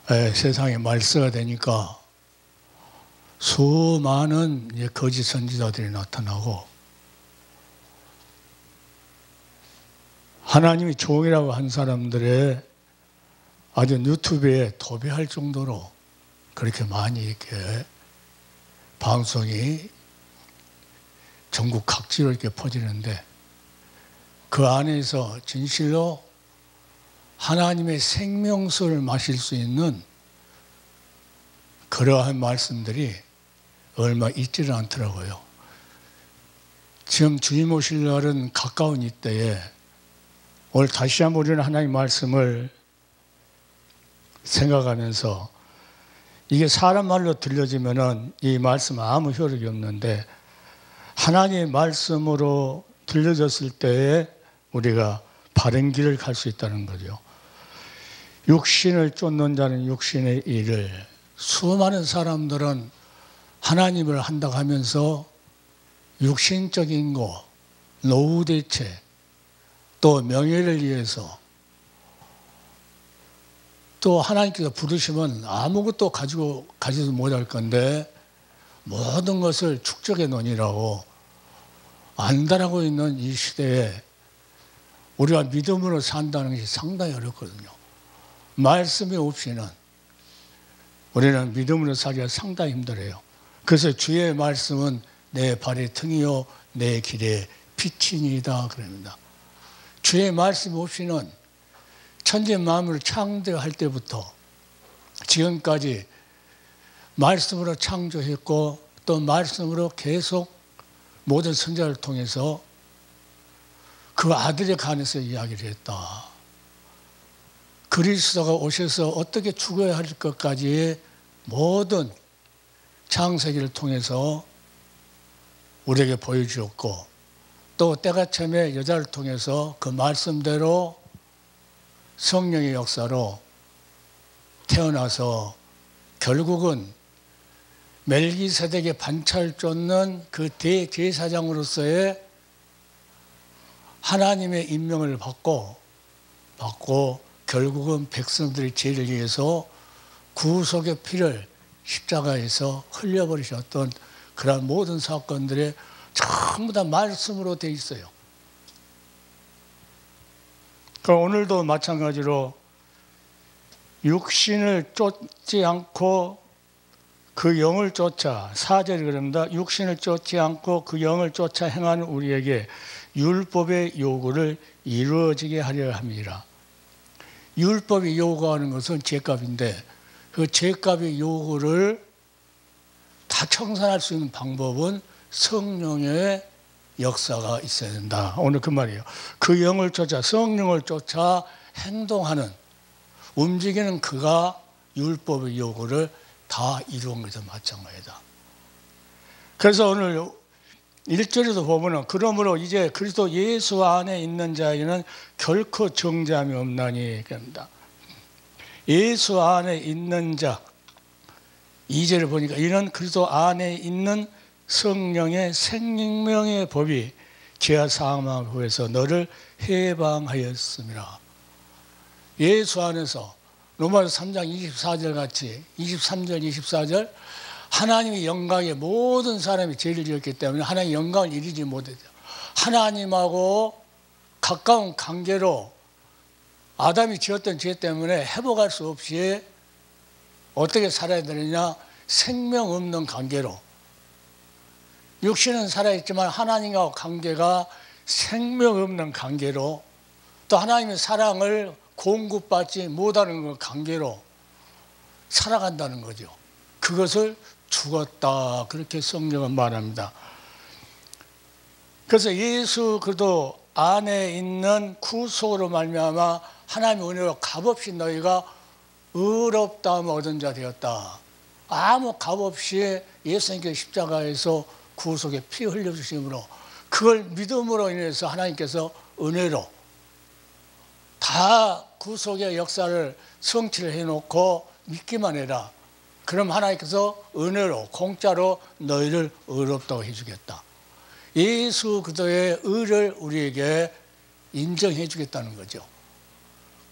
세상에 말세가 되니까 수많은 거짓 선지자들이 나타나고 하나님이 종이라고 한 사람들의 아주 유튜브에 도배할 정도로 그렇게 많이 이렇게 방송이 전국 각지로 이렇게 퍼지는데 그 안에서 진실로 하나님의 생명수를 마실 수 있는 그러한 말씀들이 얼마 있지는 않더라고요. 지금 주님 오실 날은 가까운 이때에 오늘 다시 한번 우리는 하나님의 말씀을 생각하면서 이게 사람 말로 들려지면은 이 말씀은 아무 효력이 없는데 하나님의 말씀으로 들려졌을 때에 우리가 바른 길을 갈 수 있다는 거죠. 육신을 쫓는 자는 육신의 일을, 수많은 사람들은 하나님을 한다고 하면서 육신적인 거, 노후 대책, 또 명예를 위해서 또 하나님께서 부르시면 아무것도 가지도 못할 건데 모든 것을 축적해 놓으라고 안달하고 있는 이 시대에 우리가 믿음으로 산다는 것이 상당히 어렵거든요. 말씀이 없이는 우리는 믿음으로 살기가 상당히 힘들어요. 그래서 주의 말씀은 내 발의 등이요 내 길의 빛이니이다 그럽니다. 주의 말씀 없이는 천지 만물을 창조할 때부터 지금까지 말씀으로 창조했고 또 말씀으로 계속 모든 선지자를 통해서 그 아들에 관해서 이야기를 했다. 그리스도가 오셔서 어떻게 죽어야 할 것까지의 모든 창세기를 통해서 우리에게 보여주었고 또 때가참에 여자를 통해서 그 말씀대로 성령의 역사로 태어나서 결국은 멜기세덱의 반차를 쫓는 그 대제사장으로서의 하나님의 임명을 받고 결국은 백성들의 죄를 위해서 구속의 피를 십자가에서 흘려버리셨던 그러한 모든 사건들에 전부 다 말씀으로 되어 있어요. 그럼 오늘도 마찬가지로 육신을 쫓지 않고 그 영을 쫓아 4절이 그럽니다. 육신을 쫓지 않고 그 영을 쫓아 행하는 우리에게 율법의 요구를 이루어지게 하려 함이라. 율법이 요구하는 것은 죄값인데 그 죄값의 요구를 다 청산할 수 있는 방법은 성령의 역사가 있어야 된다. 오늘 그 말이에요. 그 영을 쫓아 성령을 쫓아 행동하는 움직이는 그가 율법의 요구를 다 이루은 것과 마찬가지다. 그래서 오늘 1절에도 보면은 그러므로 이제 그리스도 예수 안에 있는 자에게는 결코 정죄함이 없나니 그럽니다. 예수 안에 있는 자 2절을 보니까 이는 그리스도 안에 있는 성령의 생명의 법이 죄와 사망을 후에서 너를 해방하였습니다. 예수 안에서 로마서 3장 24절 같이 23절 24절 하나님의 영광에 모든 사람이 죄를 지었기 때문에 하나님의 영광을 이루지 못했죠. 하나님하고 가까운 관계로 아담이 지었던 죄 때문에 회복할 수 없이 어떻게 살아야 되느냐, 생명 없는 관계로. 육신은 살아있지만 하나님과 관계가 생명 없는 관계로, 또 하나님의 사랑을 공급받지 못하는 그 관계로 살아간다는 거죠. 그것을 죽었다, 그렇게 성경은 말합니다. 그래서 예수 그리스도 안에 있는 구속으로 말미암아 하나님의 은혜로 값없이 너희가 의롭다함을 얻은 자 되었다. 아무 값없이 예수님께 십자가에서 구속의 피 흘려주심으로 그걸 믿음으로 인해서 하나님께서 은혜로 다 구속의 역사를 성취를 해놓고 믿기만 해라. 그럼 하나님께서 은혜로 공짜로 너희를 의롭다고 해주겠다. 예수 그리스도의 의를 우리에게 인정해 주겠다는 거죠.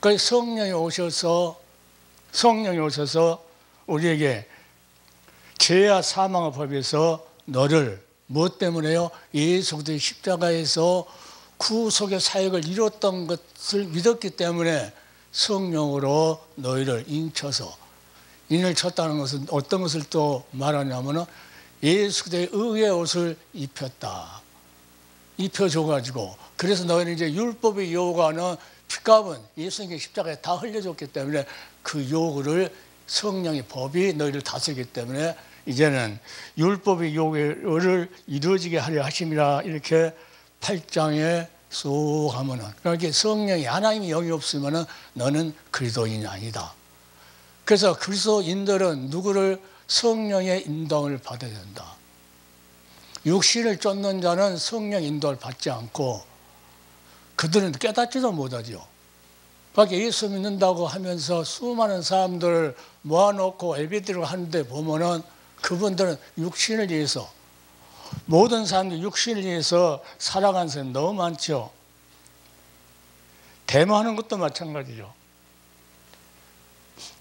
그래서 성령이 오셔서 성령이 오셔서 우리에게 죄와 사망의 법에서 너를 무엇 때문에요? 예수 그리스도의 십자가에서 구속의 사역을 이뤘던 것을 믿었기 때문에 성령으로 너희를 인쳐서, 인을 쳤다는 것은 어떤 것을 또 말하냐면은 예수 그리스도의 의의 옷을 입혔다. 입혀줘가지고, 그래서 너희는 이제 율법의 요구하는 피값은 예수님의 십자가에 다 흘려줬기 때문에 그 요구를 성령의 법이 너희를 다스리기 때문에 이제는 율법의 요구를 이루어지게 하려 하심이라, 이렇게 8장에 쏙 하면은, 그러니까 성령이, 하나님의 영이 없으면은 너는 그리스도인이 아니다. 그래서 그리스도인들은 누구를? 성령의 인도를 받아야 된다. 육신을 쫓는 자는 성령 인도를 받지 않고 그들은 깨닫지도 못하죠. 그러니까 예수 믿는다고 하면서 수많은 사람들을 모아놓고 예배드리고 하는데 보면은 그분들은 육신을 위해서, 모든 사람들이 육신을 위해서 살아가는 사람이 너무 많죠. 데모하는 것도 마찬가지죠.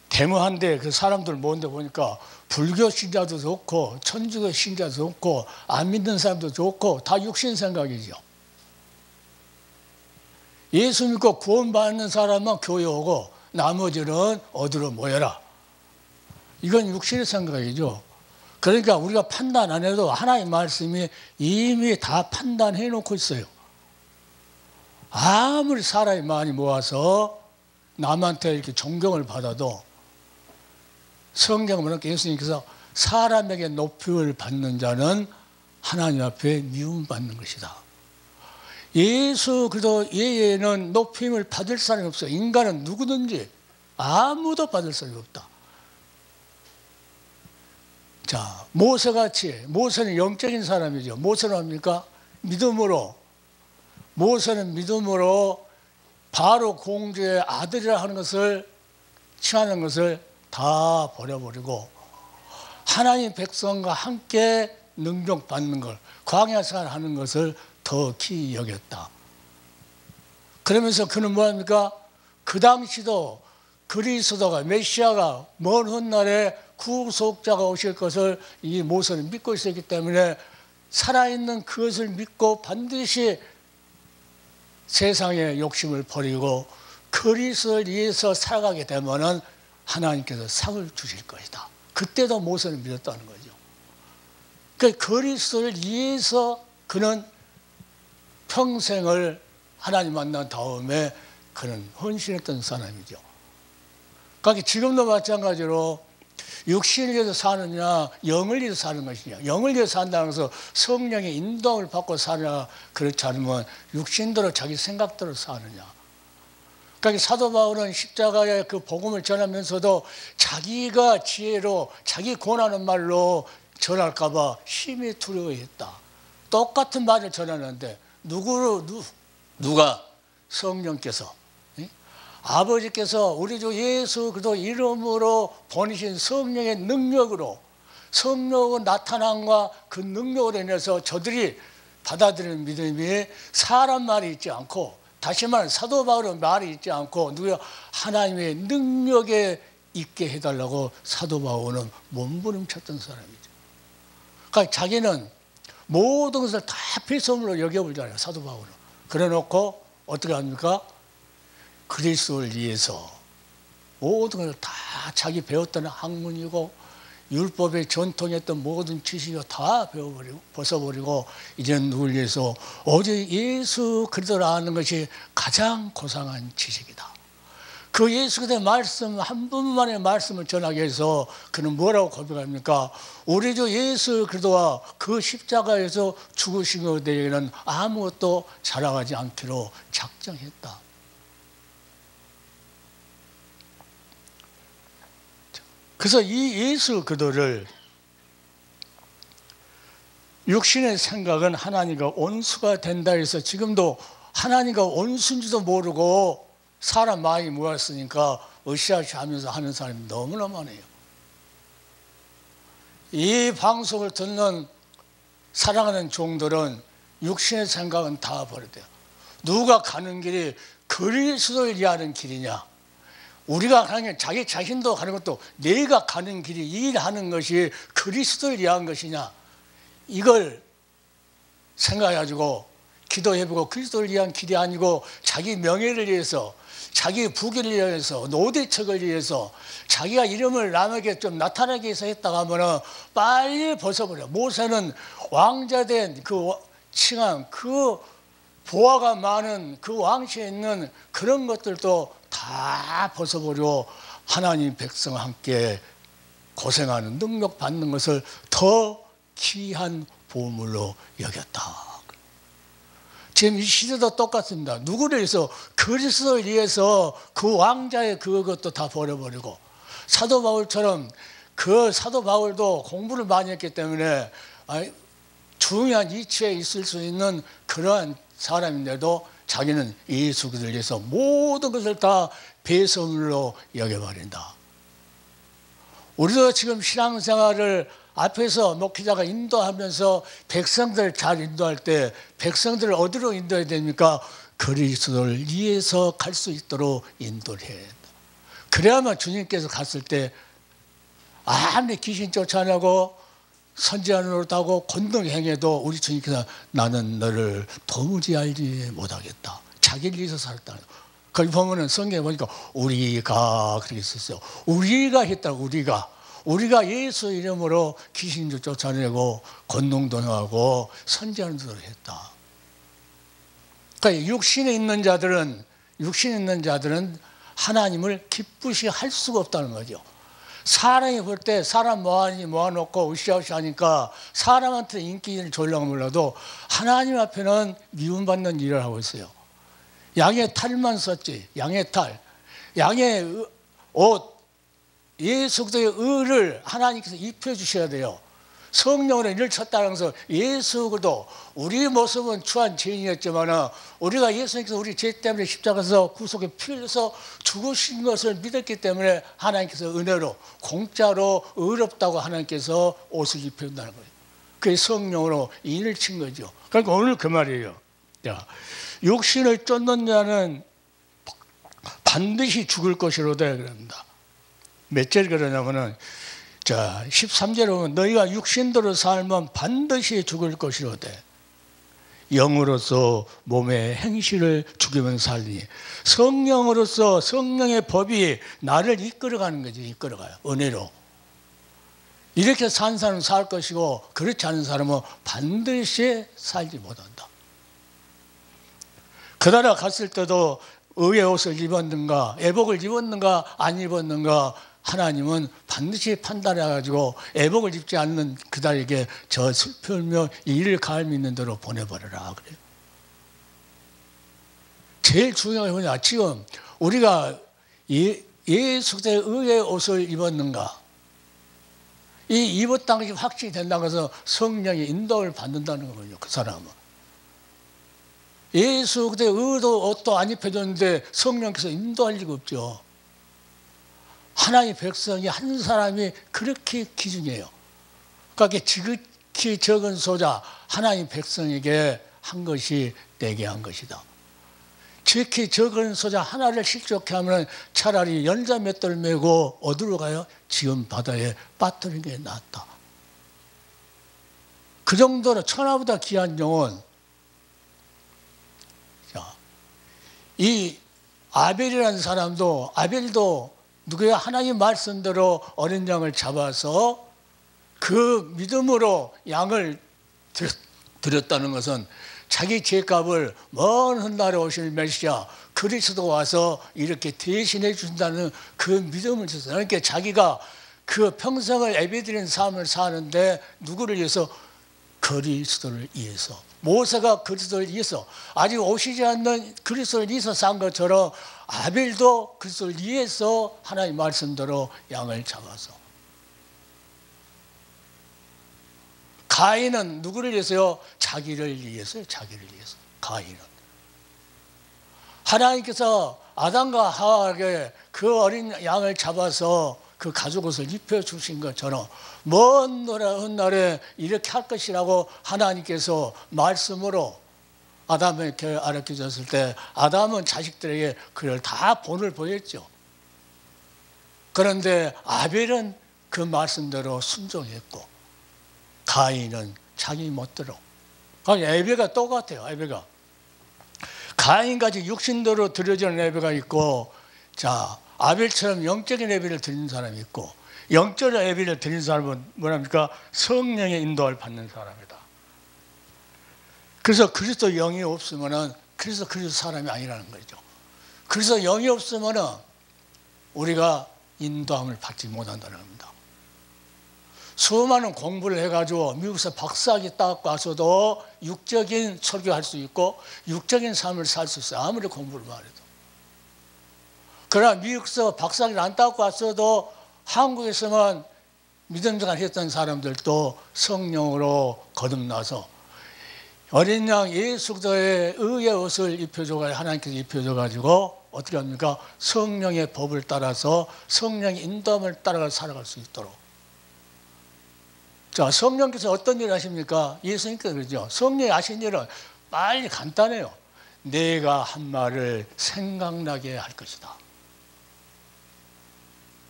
데모한데 그 사람들 모은데 보니까 불교 신자도 좋고 천주교 신자도 좋고 안 믿는 사람도 좋고 다 육신 생각이죠. 예수 믿고 구원받는 사람만 교회 오고 나머지는 어디로 모여라. 이건 육신의 생각이죠. 그러니까 우리가 판단 안 해도 하나님의 말씀이 이미 다 판단해 놓고 있어요. 아무리 사람이 많이 모아서 남한테 이렇게 존경을 받아도 성경은 예수님께서 사람에게 높임을 받는 자는 하나님 앞에 미움받는 것이다. 예수 그리스도 외에는 높임을 받을 사람이 없어요. 인간은 누구든지 아무도 받을 사람이 없다. 자, 모세같이, 모세는 영적인 사람이죠. 모세는 뭡니까? 믿음으로, 모세는 믿음으로 바로 공주의 아들이라 하는 것을, 칭하는 것을 다 버려버리고 하나님 백성과 함께 능력받는 걸, 광야 생활하는 것을 더 귀히 여겼다. 그러면서 그는 뭐합니까? 그 당시도 그리스도가, 메시아가 먼 훗날에 구속자가 오실 것을 이 모세는 믿고 있었기 때문에 살아있는 그것을 믿고 반드시 세상의 욕심을 버리고 그리스도를 위해서 살아가게 되면은 하나님께서 상을 주실 것이다. 그때도 모세는 믿었다는 거죠. 그러니까 그리스도를 위해서 그는 평생을 하나님 만난 다음에 그는 헌신했던 사람이죠. 그러니까 지금도 마찬가지로 육신을 위해서 사느냐 영을 위해서 사는 것이냐, 영을 위해서 산다는 것은 성령의 인도를 받고 사느냐, 그렇지 않으면 육신대로 자기 생각대로 사느냐. 그러니까 사도 바울은 십자가의 그 복음을 전하면서도 자기가 지혜로 자기 권하는 말로 전할까 봐 심히 두려워했다. 똑같은 말을 전하는데 누가? 성령께서, 아버지께서 우리 주 예수 그리스도 이름으로 보내신 성령의 능력으로, 성령의 나타남과 그 능력으로 인해서 저들이 받아들이는 믿음이 사람 말이 있지 않고, 다시 말하면 사도 바울의 말이 있지 않고 누구야? 하나님의 능력에 있게 해달라고 사도 바울은 몸부림쳤던 사람이죠. 그러니까 자기는 모든 것을 다 필수물로 여겨보잖아요, 사도 바울은. 그래 놓고 어떻게 합니까? 그리스도를 위해서 모든 것을 다 자기 배웠던 학문이고 율법의 전통했던 모든 지식을 다 배워버리고 벗어버리고 이제는 누굴 위해서 오직 예수 그리스도를 아는 것이 가장 고상한 지식이다. 그 예수 그리스도의 말씀 한 분만의 말씀을 전하기 위해서 그는 뭐라고 고백합니까? 우리 주 예수 그리스도와 그 십자가에서 죽으신 것에 대해서는 아무것도 자랑하지 않기로 작정했다. 그래서 이 예수 그리스도를, 육신의 생각은 하나님과 원수가 된다 해서 지금도 하나님과 원수인지도 모르고 사람 많이 모였으니까 으쌰으쌰 하면서 하는 사람이 너무나 많아요. 이 방송을 듣는 사랑하는 종들은 육신의 생각은 다 버려야 돼요. 누가 가는 길이 그리스도를 위하는 길이냐, 우리가 가는 자기 자신도 가는 것도 내가 가는 길이 일하는 것이 그리스도를 위한 것이냐 이걸 생각해가지고 기도해보고 그리스도를 위한 길이 아니고 자기 명예를 위해서 자기 부귀를 위해서 노대척을 위해서 자기가 이름을 남에게 좀 나타나게 해서 했다가 하면은 빨리 벗어버려. 모세는 왕자된 그 칭함 그 보화가 많은 그 왕시에 있는 그런 것들도 다 벗어버려 하나님 백성과 함께 고생하는 능력 받는 것을 더 귀한 보물로 여겼다. 지금 이 시대도 똑같습니다. 누구를 위해서 그리스도를 위해서 그 왕자의 그것도 다 버려버리고 사도 바울처럼 그 사도 바울도 공부를 많이 했기 때문에 중요한 위치에 있을 수 있는 그러한 사람인데도 자기는 예수 그리스도를 위해서 모든 것을 다 배설물로 여겨버린다. 우리도 지금 신앙생활을 앞에서 목회자가 인도하면서 백성들을 잘 인도할 때 백성들을 어디로 인도해야 됩니까? 그리스도를 위해서 갈 수 있도록 인도를 해야 된다. 그래야만 주님께서 갔을 때 아무리 귀신 쫓아내고 선지자는 노릇하고 권능 행해도 우리 주님께서 나는 너를 도무지 알지 못하겠다. 자기를 위해서 살았다. 거기 보면은 성경에 보니까 우리가 그렇게 썼어요. 우리가 했다고 우리가 예수 이름으로 귀신도 쫓아내고 권능도 행하고 선지자는 노릇을 했다. 그러니까 육신에 있는 자들은 하나님을 기쁘시 할 수가 없다는 거죠. 사람이 볼 때 사람 모아놓고 으쌰으쌰 하니까 사람한테 인기를 졸라고 몰라도 하나님 앞에는 미움받는 일을 하고 있어요. 양의 탈만 썼지. 양의 탈. 양의 옷. 예수 그리스도의 의를 하나님께서 입혀주셔야 돼요. 성령으로 일을 쳤다면서 예수 그리스도 우리 모습은 추한 죄인이었지만 우리가 예수님께서 우리 죄 때문에 십자가에서 구속에 피 흘려서 죽으신 것을 믿었기 때문에 하나님께서 은혜로 공짜로 의롭다고 하나님께서 옷을 입혀준다는 거예요. 그게 성령으로 일을 친 거죠. 그러니까 오늘 그 말이에요. 자, 육신을 쫓는 자는 반드시 죽을 것이로되 그럽니다. 몇 절 그러냐면은 자 13절에 보면 너희가 육신대로 살면 반드시 죽을 것이로되 영으로서 몸의 행실을 죽이면 살리니 성령으로서 성령의 법이 나를 이끌어가는 거지. 이끌어가요. 은혜로. 이렇게 산 사람은 살 것이고 그렇지 않은 사람은 반드시 살지 못한다. 그 나라 갔을 때도 의의 옷을 입었는가 애복을 입었는가 안 입었는가 하나님은 반드시 판단해가지고 애복을 입지 않는 그들에게 저 슬프며 이를 가을 있는 대로 보내버려라 그래요. 제일 중요한 게 뭐냐? 지금 우리가 예수 그리스도의 의의 옷을 입었는가? 이 입었다는 것이 확신이 된다고 해서 성령의 인도를 받는다는 거죠. 그 사람은. 예수 그리스도의 의도 옷도 안 입혀줬는데 성령께서 인도할 리가 없죠. 하나님의 백성이 한 사람이 그렇게 기준이에요. 그러니까 지극히 적은 소자 하나님 백성에게 한 것이 내게 한 것이다. 지극히 적은 소자 하나를 실족해 하면 차라리 연자 맷돌 메고 어디로 가요? 지금 바다에 빠뜨리는 게 낫다. 그 정도로 천하보다 귀한 영혼. 자, 이 아벨이라는 사람도 아벨도 누구야? 하나님 말씀대로 어린 양을 잡아서 그 믿음으로 양을 드렸다는 것은 자기 죄값을 먼 훗날에 오실 메시아 그리스도 와서 이렇게 대신해 준다는 그 믿음을 줬어요. 그러니까 자기가 그 평생을 예배드리는 삶을 사는데 누구를 위해서? 그리스도를 위해서. 모세가 그리스도를 위해서 아직 오시지 않는 그리스도를 위해서 산 것처럼 아벨도 그리스도를 위해서 하나님 말씀대로 양을 잡아서. 가인은 누구를 위해서요? 자기를 위해서요. 자기를 위해서. 가인은. 하나님께서 아담과 하와에게 그 어린 양을 잡아서 그 가죽 옷을 입혀주신 것처럼 먼 훗날에 이렇게 할 것이라고 하나님께서 말씀으로 아담에게 알려주셨을 때 아담은 자식들에게 그걸 다 본을 보였죠. 그런데 아벨은 그 말씀대로 순종했고 가인은 자기 멋대로. 예배가 똑같아요. 예배가 가인같이 육신대로 드려지는 예배가 있고, 자 아벨처럼 영적인 예배를 드리는 사람이 있고, 영적인 예배를 드리는 사람은 뭐랍니까? 성령의 인도를 받는 사람이다. 그래서 그리스도 영이 없으면은 그리스도 사람이 아니라는 거죠. 그래서 영이 없으면은 우리가 인도함을 받지 못한다는 겁니다. 수많은 공부를 해가지고 미국에서 박사학위 따고 와서도 육적인 설교할 수 있고 육적인 삶을 살 수 있어요. 아무리 공부를 말해도. 그러나 미국에서 박사학위를 안 따고 왔어도 한국에서만 믿음 생활 했던 사람들도 성령으로 거듭나서 어린 양 예수 그리스도의 의의 옷을 입혀줘가지고 하나님께서 입혀줘가지고 어떻게 합니까? 성령의 법을 따라서 성령의 인도함을 따라가 살아갈 수 있도록. 자, 성령께서 어떤 일을 하십니까? 예수님께서 그러죠. 성령이 하신 일은 빨리 간단해요. 내가 한 말을 생각나게 할 것이다.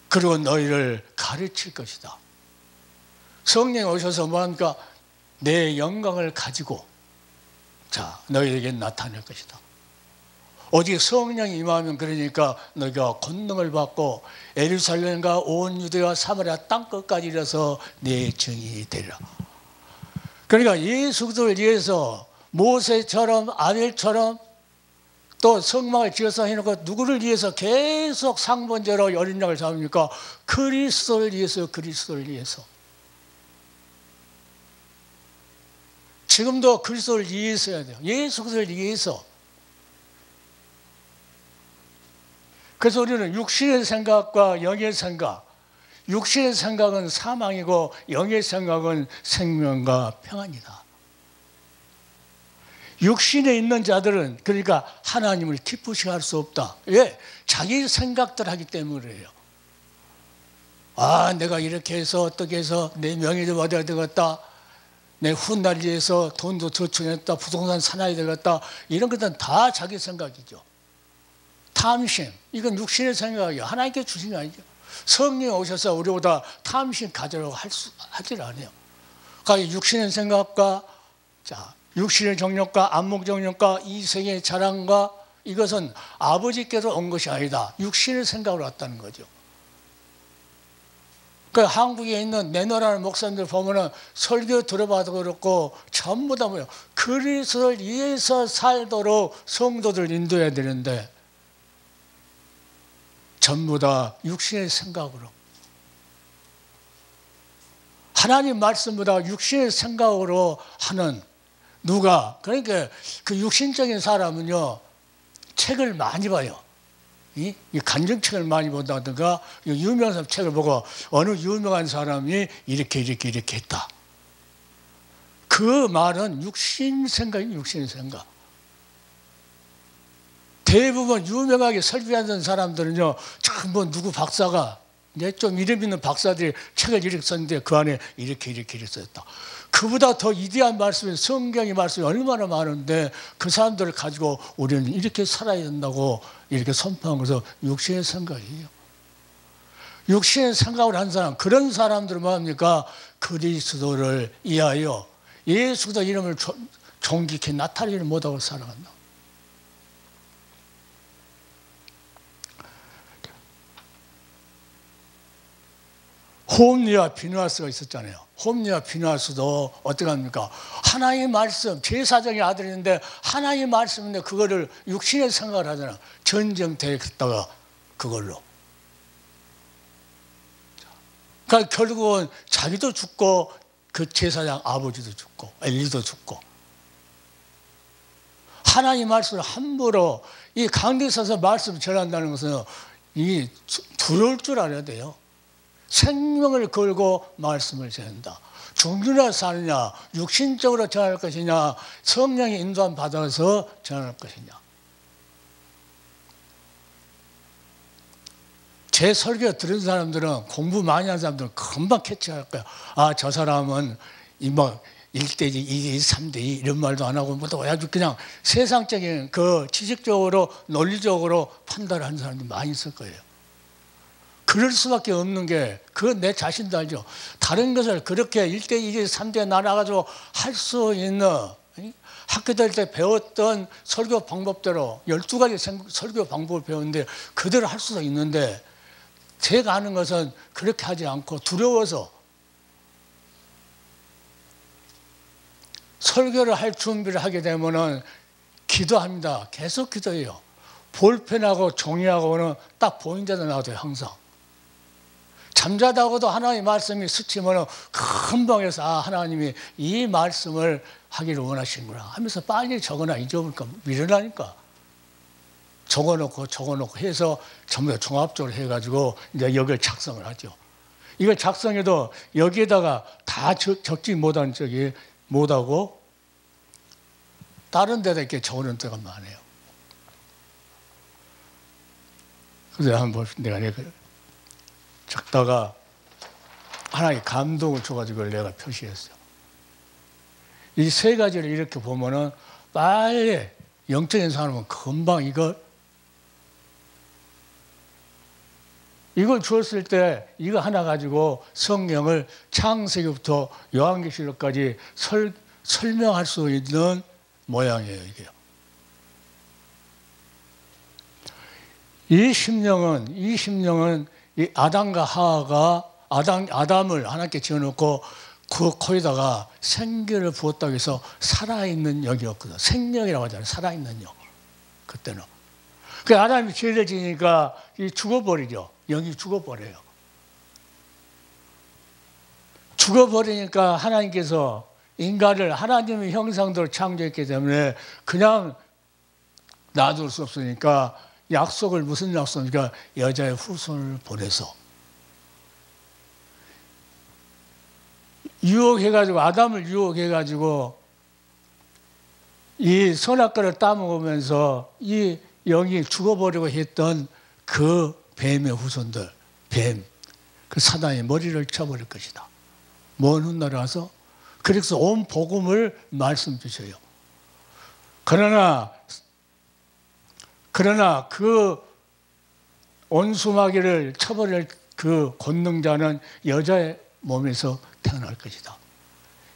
그리고 너희를 가르칠 것이다. 성령이 오셔서 뭐합니까? 내 영광을 가지고 자 너희에게 나타낼 것이다. 오직 성령이 임하면 그러니까 너희가 권능을 받고 예루살렘과 온 유대와 사마리아 땅끝까지 이르러서 내 증인이 되리라. 그러니까 예수 그리스도를 위해서 모세처럼 아벨처럼 또 성막을 지어서 해놓고 누구를 위해서 계속 상번제로 어린 양을 잡습니까? 그리스도를 위해서, 그리스도를 위해서. 지금도 그리스도를 위해서 해야 돼요. 예수 그리스도를 위해서. 그래서 우리는 육신의 생각과 영의 생각, 육신의 생각은 사망이고 영의 생각은 생명과 평안이다. 육신에 있는 자들은 그러니까 하나님을 기쁘시게 할 수 없다. 왜? 자기 생각들 하기 때문이에요. 아, 내가 이렇게 해서 어떻게 해서 내 명예를 얻어야 되겠다. 내 훗날리에서 돈도 저축했다. 부동산 사놔야 되겠다. 이런 것들은 다 자기 생각이죠. 탐심, 이건 육신의 생각이에요. 하나님께 주신 게 아니죠. 성령이 오셔서 우리보다 탐심 가지라고 하질 않아요. 그러니까 육신의 생각과 자 육신의 정욕과 안목 정욕과 이생의 자랑과 이것은 아버지께서 온 것이 아니다. 육신의 생각으로 왔다는 거죠. 그 한국에 있는 내노라는 목사님들 보면은 설교 들어봐도 그렇고 전부 다 뭐예요? 그리스도를 위해서 살도록 성도들 인도해야 되는데 전부 다 육신의 생각으로. 하나님 말씀보다 육신의 생각으로 하는 누가, 그러니까 그 육신적인 사람은요, 책을 많이 봐요. 이 간증책을 많이 본다든가, 유명한 사람 책을 보고 어느 유명한 사람이 이렇게 했다. 그 말은 육신 생각이에요, 육신 생각. 대부분 유명하게 설교하는 사람들은요, 전부 누구 박사가, 이제 좀 이름 있는 박사들이 책을 이렇게 썼는데 그 안에 이렇게 썼다. 그보다 더 위대한 말씀이 성경의 말씀이 얼마나 많은데 그 사람들을 가지고 우리는 이렇게 살아야 된다고 이렇게 선포한 것은 육신의 생각이에요. 육신의 생각을 한 사람, 그런 사람들은 뭐합니까? 그리스도를 위하여 예수 그리스도 이름을 존귀케 나타내지 못하고 살아간다. 홈리와 비누아스가 있었잖아요. 홈리와 비누아스도 어떻게 합니까? 하나님의 말씀, 제사장의 아들인데 하나님의 말씀인데 그거를 육신의 생각을 하잖아. 전쟁터에 갔다가 그걸로. 그러니까 결국은 자기도 죽고 그 제사장 아버지도 죽고 엘리도 죽고. 하나님의 말씀을 함부로 이 강대에 서서 말씀을 전한다는 것은 이 두려울 줄 알아야 돼요. 생명을 걸고 말씀을 전한다. 죽느냐 사느냐, 육신적으로 전할 것이냐, 성령의 인도함 받아서 전할 것이냐. 제 설교 들은 사람들은, 공부 많이 한 사람들은 금방 캐치할 거야. 아, 저 사람은 뭐 1대2, 2대2, 3대2 이런 말도 안 하고 뭐 아주 그냥 세상적인 그 지식적으로 논리적으로 판단을 하는 사람들이 많이 있을 거예요. 그럴 수밖에 없는 게 그건 내 자신도 알죠. 다른 것을 그렇게 1대 2대 3대 나눠가지고 할 수 있는 학교 다닐 때 배웠던 설교 방법대로 12가지 설교 방법을 배웠는데 그대로 할 수도 있는데 제가 하는 것은 그렇게 하지 않고 두려워서 설교를 할 준비를 하게 되면은 기도합니다. 계속 기도해요. 볼펜하고 종이하고는 딱 보이는 데도 놔둬요. 항상. 잠자다가도 하나님의 말씀이 스치면 금방 해서 아 하나님이 이 말씀을 하기를 원하시는구나 하면서 빨리 적어놔. 잊어버릴까 미련하니까 적어놓고 해서 전부 다 종합적으로 해가지고 이제 여기를 작성을 하죠. 이걸 작성해도 여기에다가 다 적지 못하고 다른 데다 이렇게 적어놓은 때가 많아요. 그래서 한번 내가 적다가 하나의 감동을 줘가지고 내가 표시했어요. 이 세 가지를 이렇게 보면은 빨리 영적인 사람은 금방 이걸 주었을 때 이거 하나 가지고 성경을 창세기부터 요한계시록까지 설명할 수 있는 모양이에요. 이게요. 이 심령은 이 아담과 하와가 아담을 하나님께 지어놓고 그 코에다가 생기를 부었다고 해서 살아있는 영이었거든. 생명이라고 하잖아요. 살아있는 영. 그때는. 그 아담이 죄를 지니까 죽어버리죠. 영이 죽어버려요. 죽어버리니까 하나님께서 인간을 하나님의 형상대로 창조했기 때문에 그냥 놔둘 수 없으니까 약속을 무슨 약속입니까? 여자의 후손을 보내서 유혹해가지고 아담을 유혹해가지고 이 선악과를 따먹으면서 이 영이 죽어버리고 했던 그 뱀의 후손들, 그 사단의 머리를 쳐버릴 것이다. 먼 훗날에 와서 그래서 온 복음을 말씀 주셔요. 그러나 그 온수마귀를 쳐버릴 그 권능자는 여자의 몸에서 태어날 것이다.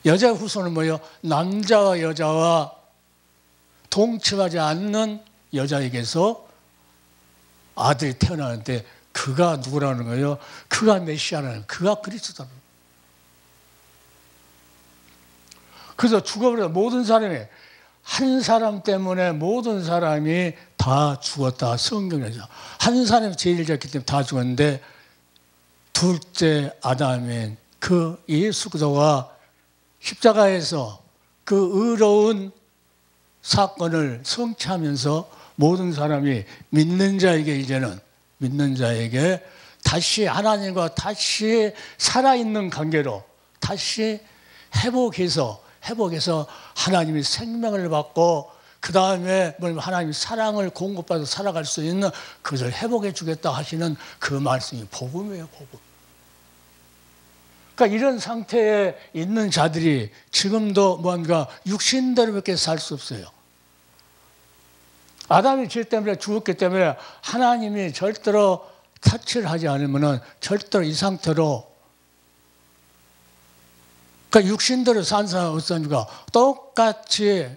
여자의 후손은 뭐예요? 남자와 여자와 동침하지 않는 여자에게서 아들이 태어나는데 그가 누구라는 거예요? 그가 메시아라는, 그가 그리스도라는. 그래서 죽어버려. 모든 사람이 한 사람 때문에 모든 사람이 다 죽었다. 성경에서 한 사람이 죄를 졌기 때문에 다 죽었는데 둘째 아담인 그 예수 그리스도가 십자가에서 그 의로운 사건을 성취하면서 모든 사람이 믿는 자에게 다시 하나님과 다시 살아있는 관계로 다시 회복해서 하나님의 생명을 받고 그 다음에 하나님의 사랑을 공급받아 살아갈 수 있는 그것을 회복해 주겠다 하시는 그 말씀이 복음이에요. 복음. 그러니까 이런 상태에 있는 자들이 지금도 뭔가 육신대로밖에 살 수 없어요. 아담이 죄 때문에 죽었기 때문에 하나님이 절대로 터치를 하지 않으면 절대로 이 상태로, 그러니까 육신대로 산 사람은 어떻습니까? 똑같이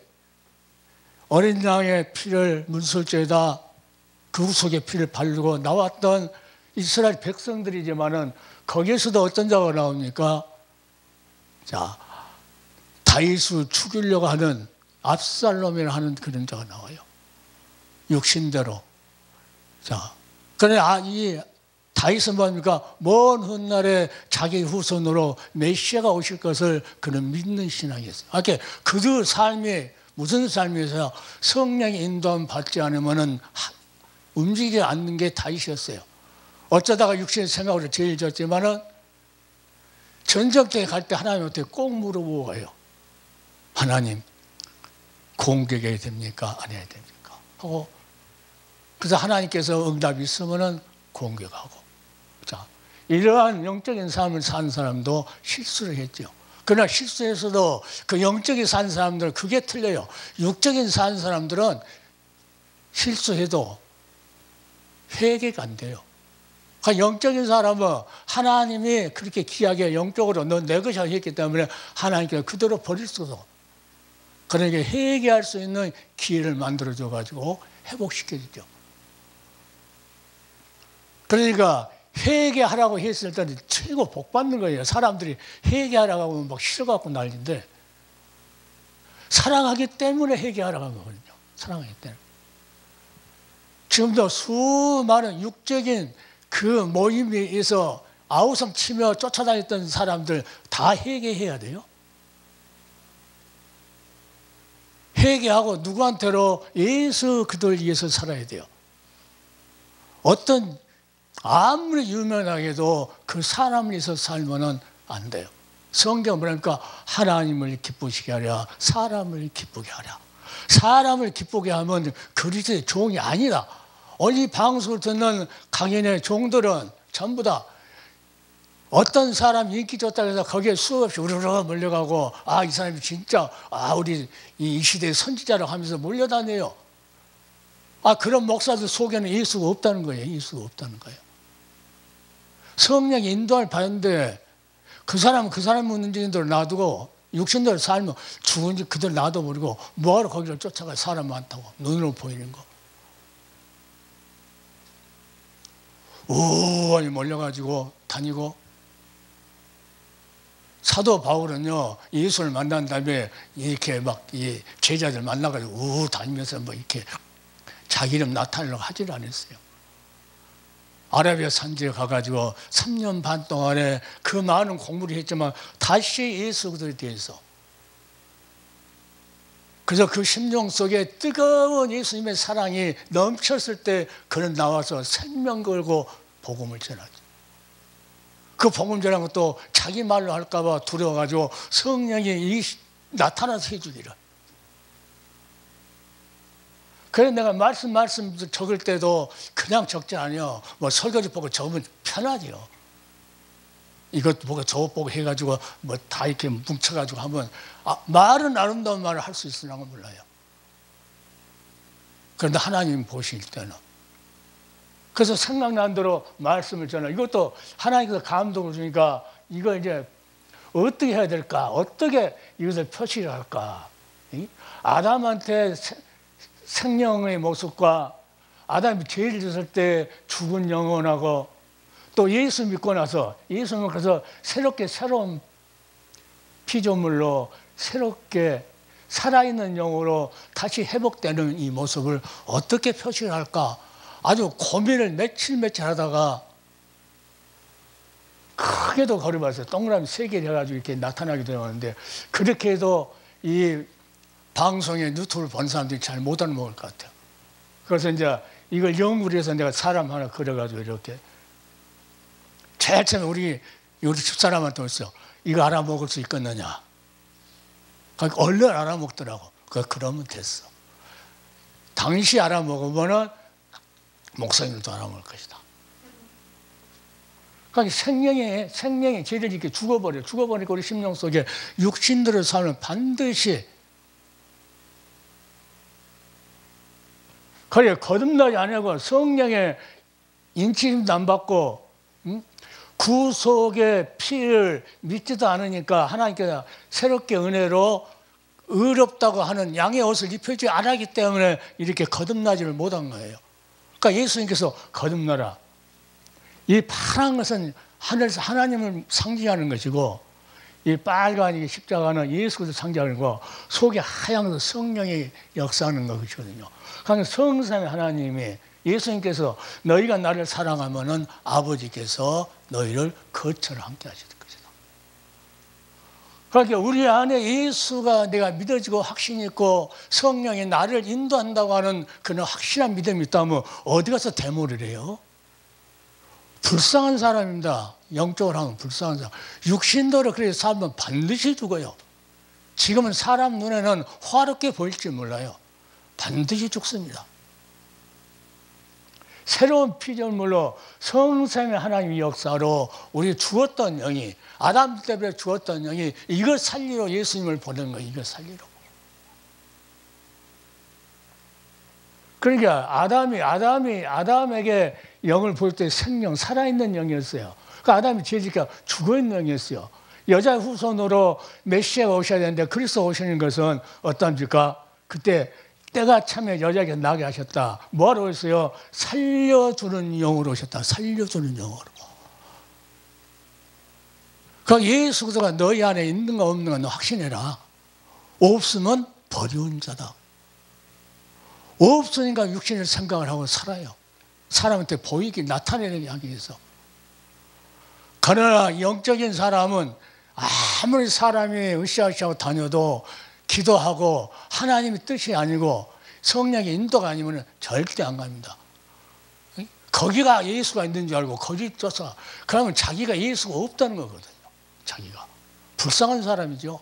어린 양의 피를 문설주에다 그 후속의 피를 바르고 나왔던 이스라엘 백성들이지만은 거기에서도 어떤 자가 나옵니까? 자, 다윗을 죽이려고 하는 압살롬이라 하는 그런 자가 나와요. 육신대로. 자, 그런데 이 다윗은 뭡니까? 먼 훗날에 자기 후손으로 메시아가 오실 것을 그는 믿는 신앙이었어요. 그러니까 그들 삶이 무슨 삶에서 성령의 인도함 받지 않으면은 움직이지 않는 게 다윗이었어요. 어쩌다가 육신의 생각으로 제일 졌지만은 전적대에 갈 때 하나님한테 꼭 물어보고 가요. 하나님, 공격해야 됩니까? 안 해야 됩니까? 하고, 그래서 하나님께서 응답이 있으면은 공격하고. 자, 이러한 영적인 삶을 산 사람도 실수를 했죠. 그러나 실수에서도 그 영적인 산 사람들은 그게 틀려요. 육적인 산 사람들은 실수해도 회개가 안 돼요. 영적인 사람은 하나님이 그렇게 귀하게 영적으로 너 내 것이라고 했기 때문에 하나님께서 그대로 버릴 수가 없어. 그러니까 회개할 수 있는 기회를 만들어줘가지고 회복시켜주죠. 그러니까 회개하라고 했을 때는 최고 복 받는 거예요. 사람들이 회개하라고 하면 막 싫어갖고 난리인데 사랑하기 때문에 회개하라고 한 거거든요. 사랑하기 때문에. 지금도 수많은 육적인 그 모임에서 아우성 치며 쫓아다녔던 사람들 다 회개해야 돼요. 회개하고 누구한테로 예수 그들 위해서 살아야 돼요. 어떤 아무리 유명하게도 그 사람을 위해서 살면은 안 돼요. 성경은 그러니까 하나님을 기쁘시게 하랴, 사람을 기쁘게 하랴. 사람을 기쁘게 하면 그리스도의 종이 아니다. 오늘 이 방송을 듣는 강연의 종들은 전부 다 어떤 사람이 인기 좋다고 해서 거기에 수없이 우르르 몰려가고 이 사람이 진짜 우리 이 시대의 선지자라고 하면서 몰려다녀요. 그런 목사들 속에는 예수가 없다는 거예요. 예수가 없다는 거예요. 성령의 인도를 받는데 그 사람은 그 사람 문제대로 놔두고 육신대로 살면 죽은지 그대로 놔둬버리고 뭐하러 거기를 쫓아가. 사람 많다고 눈으로 보이는 거. 우원히 몰려가지고 다니고. 사도 바울은요, 예수를 만난 다음에 이렇게 막 이 제자들 만나가지고 다니면서 뭐 이렇게 자기 이름 나타내려고 하질 않았어요. 아라비아 산지에 가가지고 3년 반 동안에 그 많은 공부를 했지만 다시 예수 그리스도에 대해서, 그래서 그 심령 속에 뜨거운 예수님의 사랑이 넘쳤을 때 그는 나와서 생명 걸고 복음을 전하죠. 그 복음 전하는 것도 자기 말로 할까 봐 두려워가지고 성령이 나타나서 해주기를. 그래서 내가 말씀 적을 때도 그냥 적지 않아요. 뭐 설거지 보고 적으면 편하죠. 이것 보고 저것 보고 해가지고 뭐 다 이렇게 뭉쳐가지고 하면 말은 아름다운 말을 할 수 있으려고 몰라요. 그런데 하나님 보실 때는. 그래서 생각난 대로 말씀을 전하. 이것도 하나님께서 감동을 주니까 이거 이제 어떻게 해야 될까? 어떻게 이것을 표시를 할까? 아담한테 생명의 모습과 아담이 죄를 졌을 때 죽은 영혼하고 또 예수 믿고 나서 예수는 그래서 새롭게 새로운 피조물로 새롭게 살아있는 영으로 다시 회복되는 이 모습을 어떻게 표시를 할까? 아주 고민을 며칠 하다가 크게도 거려봤어요. 동그라미 3개를 해가지고 이렇게 나타나게 되었는데 그렇게 해도 이 방송에 유튜브를 본 사람들이 잘 못 알아먹을 것 같아요. 그래서 이제 이걸 연구를 해서 내가 사람 하나 그려가지고 이렇게 제일 처음에 우리 집사람한테 했어요. 이거 알아먹을 수 있겠느냐. 그러니까 얼른 알아먹더라고. 그러면 됐어. 당시 알아먹으면은 목사님도 알아먹을 것이다. 그러니까 생명의 죄를 이렇게 죽어버리니까 우리 심령 속에 육신들을 살면 반드시 그래 거듭나지 않고 성령의 인치심도 안 받고 구속의 피를 믿지도 않으니까 하나님께서 새롭게 은혜로 의롭다고 하는 양의 옷을 입혀주지 않았기 때문에 이렇게 거듭나지를 못한 거예요. 그러니까 예수님께서 거듭나라. 이 파란 것은 하늘에서 하나님을 상징하는 것이고 이 빨간 십자가는 예수를 상징하는 거, 속에 하얀 것은 성령이 역사하는 것이거든요. 그러니까 성삼위 하나님이 예수님께서 너희가 나를 사랑하면은 아버지께서 너희를 거처를 함께 하실 것이다. 그러니까 우리 안에 예수가 내가 믿어지고 확신이 있고 성령이 나를 인도한다고 하는 그런 확실한 믿음이 있다면 어디 가서 데모를 해요? 불쌍한 사람입니다. 영적으로 하면 불쌍한 사람. 육신대로 그렇게 살면 반드시 죽어요. 지금은 사람 눈에는 화롭게 보일지 몰라요. 반드시 죽습니다. 새로운 피조물로 성삼위 하나님의 역사로 우리 죽었던 영이, 아담 때문에 죽었던 영이 이걸 살리러 예수님을 보낸 거예요. 이걸 살리러. 그러니까 아담에게 영을 볼 때 생명, 살아있는 영이었어요. 그 아담이 죄지니까 죽어있는 영이었어요. 여자의 후손으로 메시아가 오셔야 되는데 그리스도 오시는 것은 어떠합니까? 그때 때가 차면 여자에게 나게 하셨다. 뭐하러 오셨어요? 살려주는 영으로 오셨다. 살려주는 영으로. 그 예수 그리스도가 너희 안에 있는가 없는가 너 확신해라. 없으면 버리운 자다. 없으니까 육신의 생각을 하고 살아요. 사람한테 보이기 나타내는 하기 위해서. 그러나 영적인 사람은 아무리 사람이 으쌰으쌰하고 다녀도 기도하고 하나님의 뜻이 아니고 성령의 인도가 아니면 절대 안 갑니다. 거기가 예수가 있는 줄 알고 거기 쫓아. 그러면 자기가 예수가 없다는 거거든요. 자기가. 불쌍한 사람이죠.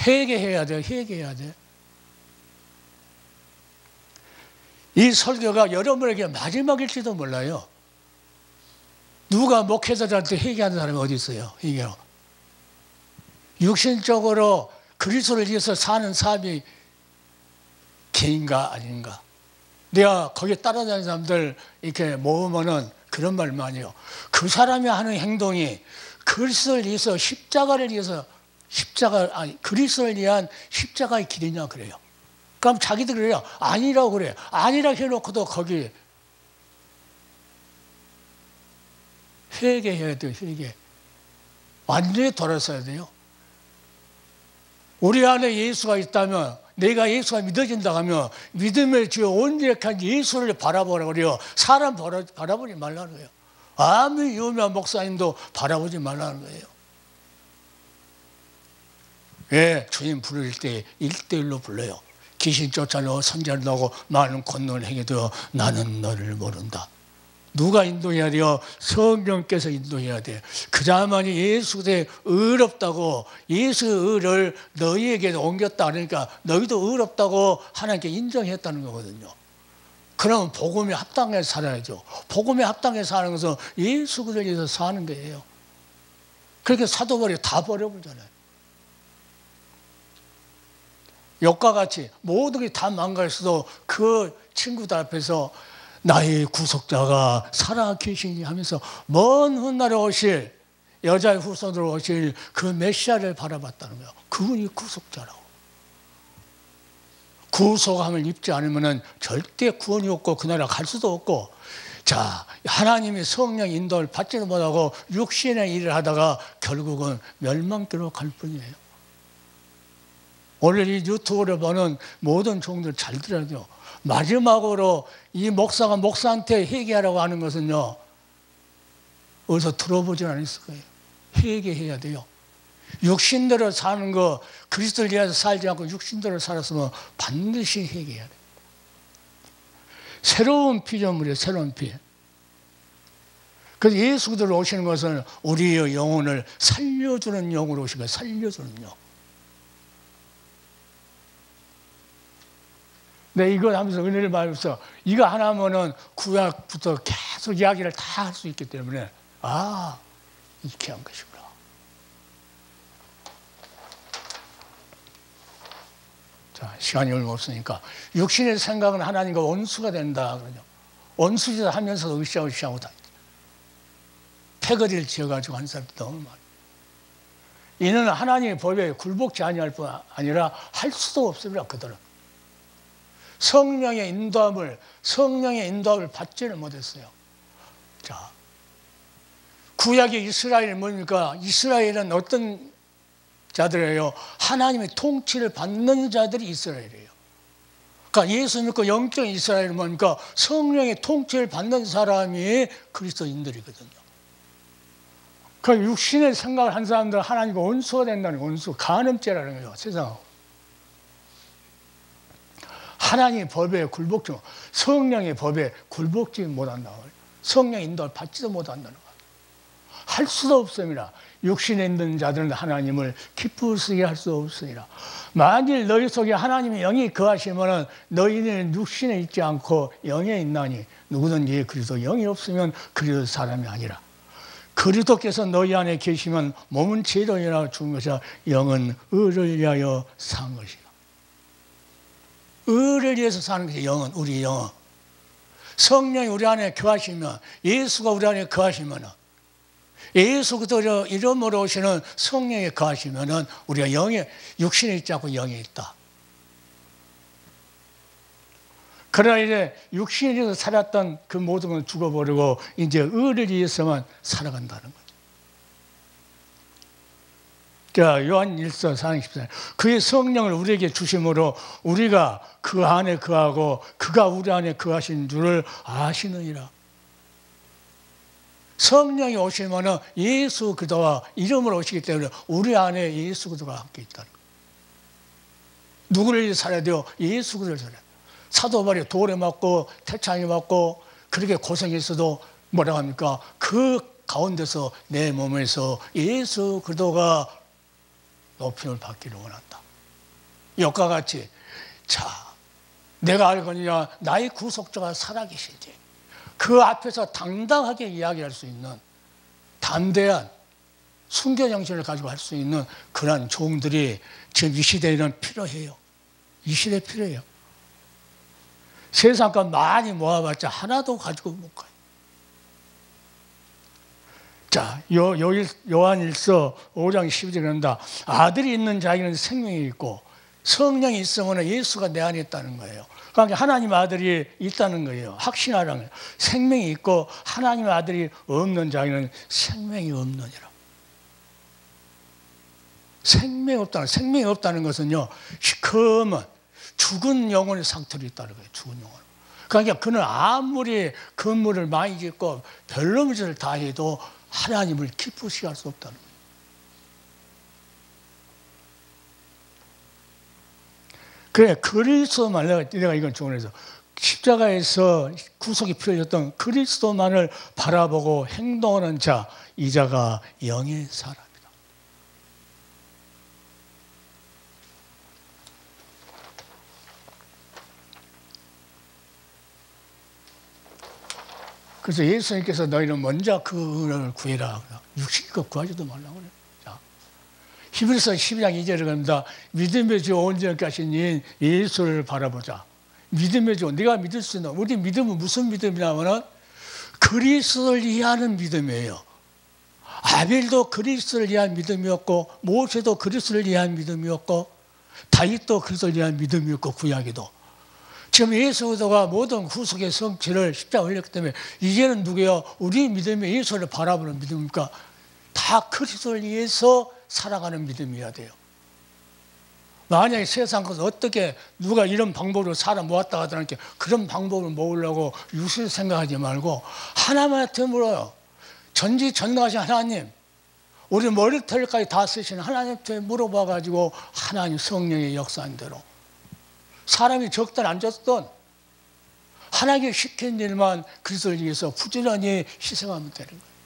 회개해야 돼요. 회개해야 돼. 이 설교가 여러분에게 마지막일지도 몰라요. 누가 목회자들한테 회개하는 사람이 어디 있어요? 이게요. 육신적으로 그리스도를 위해서 사는 삶이 개인가 아닌가? 내가 거기에 따라다니는 사람들 이렇게 모으면은 그런 말 많이 해요. 그 사람이 하는 행동이 그리스도를 위해서 그리스도를 위한 십자가의 길이냐 그래요. 그럼 자기들 그래요. 아니라고 그래요. 아니라 해놓고도 거기 회개해야 돼요. 회개. 완전히 돌아서야 돼요. 우리 안에 예수가 있다면 내가 예수가 믿어진다 하면 믿음의 주요 온전한 예수를 바라보라고 그래요. 사람 바라보지 말라는 거예요. 아무리 유명한 목사님도 바라보지 말라는 거예요. 왜? 주님 부를 때 1대1로 불러요. 귀신 쫓아내고 선자를 나오고 많은 권능을 행해도 나는 너를 모른다. 누가 인도해야 돼요? 성령께서 인도해야 돼. 그자만이 예수의 의롭다고 예수의 의를 너희에게 옮겼다. 그러니까 너희도 의롭다고 하나님께 인정했다는 거거든요. 그러면 복음에 합당해서 살아야죠. 복음에 합당해서 사는 것은 예수 그리스도를 위해서 사는 거예요. 그렇게 사도 바울이 다 버려버리잖아요. 욕과 같이 모든 게 다 망가졌어도 그 친구들 앞에서 나의 구속자가 살아계시니 하면서 먼 훗날에 오실 여자의 후손으로 오실 그 메시아를 바라봤다는 거예요. 그분이 구속자라고. 구속함을 입지 않으면 절대 구원이 없고 그 나라 갈 수도 없고, 자, 하나님의 성령 인도를 받지도 못하고 육신의 일을 하다가 결국은 멸망길로 갈 뿐이에요. 오늘 이 유튜브를 보는 모든 종들 잘 들어야 돼요. 마지막으로 이 목사가 목사한테 회개하라고 하는 것은요, 어디서 들어보진 않았을 거예요. 회개해야 돼요. 육신대로 사는 거, 그리스도를 위해서 살지 않고 육신대로 살았으면 반드시 회개해야 돼요. 새로운 피조물이에요. 새로운 피. 그래서 예수 그리스도로 오시는 것은 우리의 영혼을 살려주는 영으로 오신 거예요. 살려주는 영. 네, 이거 하면서 은혜를 받으면서 이거 하나면은 구약부터 계속 이야기를 다 할 수 있기 때문에 이렇게 한 것이구나. 자, 시간이 얼마 없으니까 육신의 생각은 하나님과 원수가 된다 그러죠. 원수짓을 하면서도 으쌰으쌰하고 다니죠. 패거리를 지어가지고 한 사람도 너무 많아요. 이는 하나님의 법에 굴복지 아니할 뿐 아니라 할 수도 없습니다. 그들은 성령의 인도함을 받지는 못했어요. 자, 구약의 이스라엘이 뭡니까? 이스라엘은 어떤 자들이에요? 하나님의 통치를 받는 자들이 이스라엘이에요. 그러니까 예수 믿고 영적 이스라엘은 뭡니까? 성령의 통치를 받는 사람이 그리스도인들이거든요. 그 육신의 생각을 한 사람들은 하나님과 원수가 된다는 거예요. 원수, 간음죄라는 거예요. 세상하고. 하나님의 법에 굴복지, 성령의 법에 굴복지 못한다고. 성령의 인도를 받지도 못한다는 거예요. 할 수도 없습니다. 육신에 있는 자들은 하나님을 기쁘시게 할 수 없으니라. 만일 너희 속에 하나님의 영이 거하시면 너희는 육신에 있지 않고 영에 있나니 누구든지 그리스도 영이 없으면 그리스도 사람이 아니라. 그리스도께서 너희 안에 계시면 몸은 죄로 인하여 죽은 것이라 영은 의를 위하여 산 것이라. 의를 위해서 사는 것이 영은, 우리 영은. 성령이 우리 안에 거하시면, 예수가 우리 안에 거하시면, 예수 그리스도 이름으로 오시는 성령에 거하시면 우리가 영에, 육신에 있지 않고 영에 있다. 그러나 이제 육신에서 살았던 그 모든 걸 죽어버리고 이제 의를 위해서만 살아간다는 거죠. 자, 요한 1서 4장 14절. 그의 성령을 우리에게 주심으로 우리가 그 안에 거하고 그가 우리 안에 거하신 줄을 아시느니라. 성령이 오시면 예수 그리스도와 이름으로 오시기 때문에 우리 안에 예수 그리스도가 함께 있다는 거예요. 누구를 위해 살아야 돼요? 예수 그리스도를 살아야 돼요. 사도 바울이 돌에 맞고 태창에 맞고 그렇게 고생했어도 뭐라고 합니까? 그 가운데서 내 몸에서 예수 그리스도가 높임을 받기를 원한다. 이것과 같이 자, 내가 알거니와 나의 구속자가 살아계시지. 그 앞에서 당당하게 이야기할 수 있는 담대한 순교 정신을 가지고 할 수 있는 그런 종들이 지금 이 시대에는 필요해요. 이 시대에 필요해요. 세상 것 많이 모아봤자 하나도 가지고 못 가요. 자, 요한 1서 5장 12절에 그런다. 아들이 있는 자에게는 생명이 있고 성령이 있으면 예수가 내 안에 있다는 거예요. 그러니까 하나님 아들이 있다는 거예요. 확신하라는 거예요. 생명이 있고 하나님 아들이 없는 자에게는 생명이 없느니라. 생명이 없다는 것은요, 시커먼 죽은 영혼의 상태로 있다는 거예요. 죽은 영혼. 그러니까 그는 아무리 건물을 많이 짓고 별놈의 짓을 다 해도 하나님을 기쁘시게 할 수 없다는 거예요. 그래, 그리스도만, 내가 이건 조언해서 십자가에서 구속이 필요했던 그리스도만을 바라보고 행동하는 자, 이 자가 영의 사람이다. 그래서 예수님께서 너희는 먼저 그를 구해라. 육신껏 구하지도 말라고 그래요. 자, 히브리서 12장 2절에 갑니다. 믿음의 주 온전케 하신 이인 예수를 바라보자. 믿음의 주, 네가 믿을 수 있는, 우리 믿음은 무슨 믿음이냐면 그리스도를 이해하는 믿음이에요. 아벨도 그리스도를 이해한 믿음이었고, 모세도 그리스도를 이해한 믿음이었고, 다윗도 그리스도를 이해한 믿음이었고, 구약에도. 지금 예수 그리스도가 모든 구속의 성취를 십자가에 올렸기 때문에 이제는 누구예요? 우리 믿음이 예수를 바라보는 믿음입니까? 다 그리스도를 위해서 살아가는 믿음이어야 돼요. 만약에 세상 것을 어떻게 누가 이런 방법으로 사람 모았다 하더라도 그런 방법을 모으려고 육신을 생각하지 말고 하나님한테 물어요. 전지전능하신 하나님, 우리 머리털까지 다 쓰시는 하나님한테 물어봐가지고 하나님 성령의 역사한 대로 사람이 적든 안 적든 하나님께 시킨 일만 그리스도를 위해서 부지런히 희생하면 되는 거예요.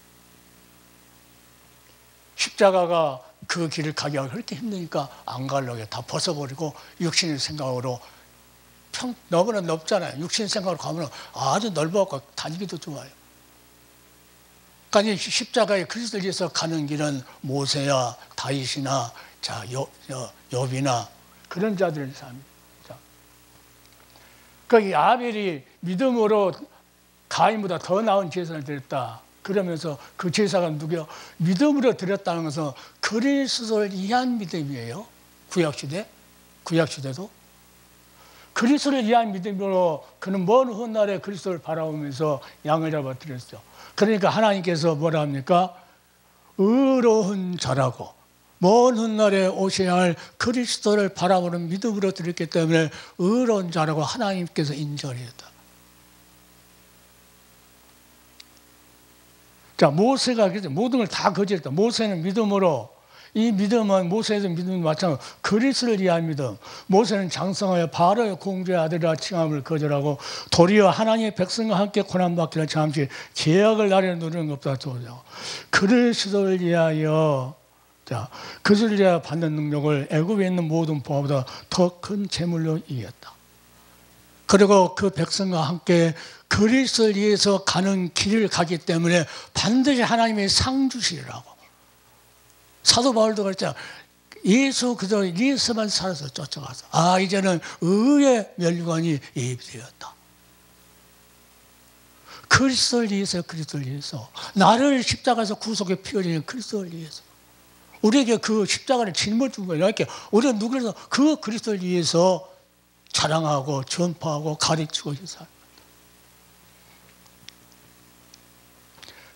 십자가가 그 길을 가기가 그렇게 힘드니까 안 가려고 다 벗어버리고 육신의 생각으로 너무나 넓잖아요. 육신의 생각으로 가면 아주 넓어갖고 다니기도 좋아요. 그러니까 십자가에 그리스도를 위해서 가는 길은 모세야 다윗이나 자 욥이나 그런 자들의 삶입니다. 그러니까 아벨이 믿음으로 가인보다 더 나은 제사를 드렸다. 그러면서 그 제사가 누구요? 믿음으로 드렸다는 것은 그리스도를 이해한 믿음이에요. 구약시대도. 그리스도를 이해한 믿음으로 그는 먼 훗날에 그리스도를 바라보면서 양을 잡아 드렸죠. 그러니까 하나님께서 뭐라 합니까? 의로운 자라고 먼 훗날에 오셔야 할 그리스도를 바라보는 믿음으로 드렸기 때문에 의로운 자라고 하나님께서 인정했다. 자, 모세가 모든 걸 다 거절했다. 모세는 믿음으로, 이 믿음은 모세의 믿음이 마찬가지로 그리스도를 위한 믿음. 모세는 장성하여 바로의 공주의 아들이라 칭함을 거절하고 도리어 하나님의 백성과 함께 고난받기를 잠시 제약을 나려 누리는 것보다 좋으죠. 그리스도를 위하여, 자, 그리스도를 위하여 받는 능력을 애굽에 있는 모든 보화보다 더 큰 재물로 이겼다. 그리고 그 백성과 함께 그리스도를 위해서 가는 길을 가기 때문에 반드시 하나님의 상 주시리라고. 사도 바울도 그랬잖아요. 예수 그대로 예수만 살아서 쫓아가서 이제는 의의 멸관이 예비되었다. 그리스도를 위해서, 그리스도를 위해서. 나를 십자가에서 구속에 피 흘리는 그리스도를 위해서. 우리에게 그 십자가를 짊어진 거예요. 이렇게 우리가 누구라도 그 그리스도를 위해서 자랑하고 전파하고 가르치고 살아요.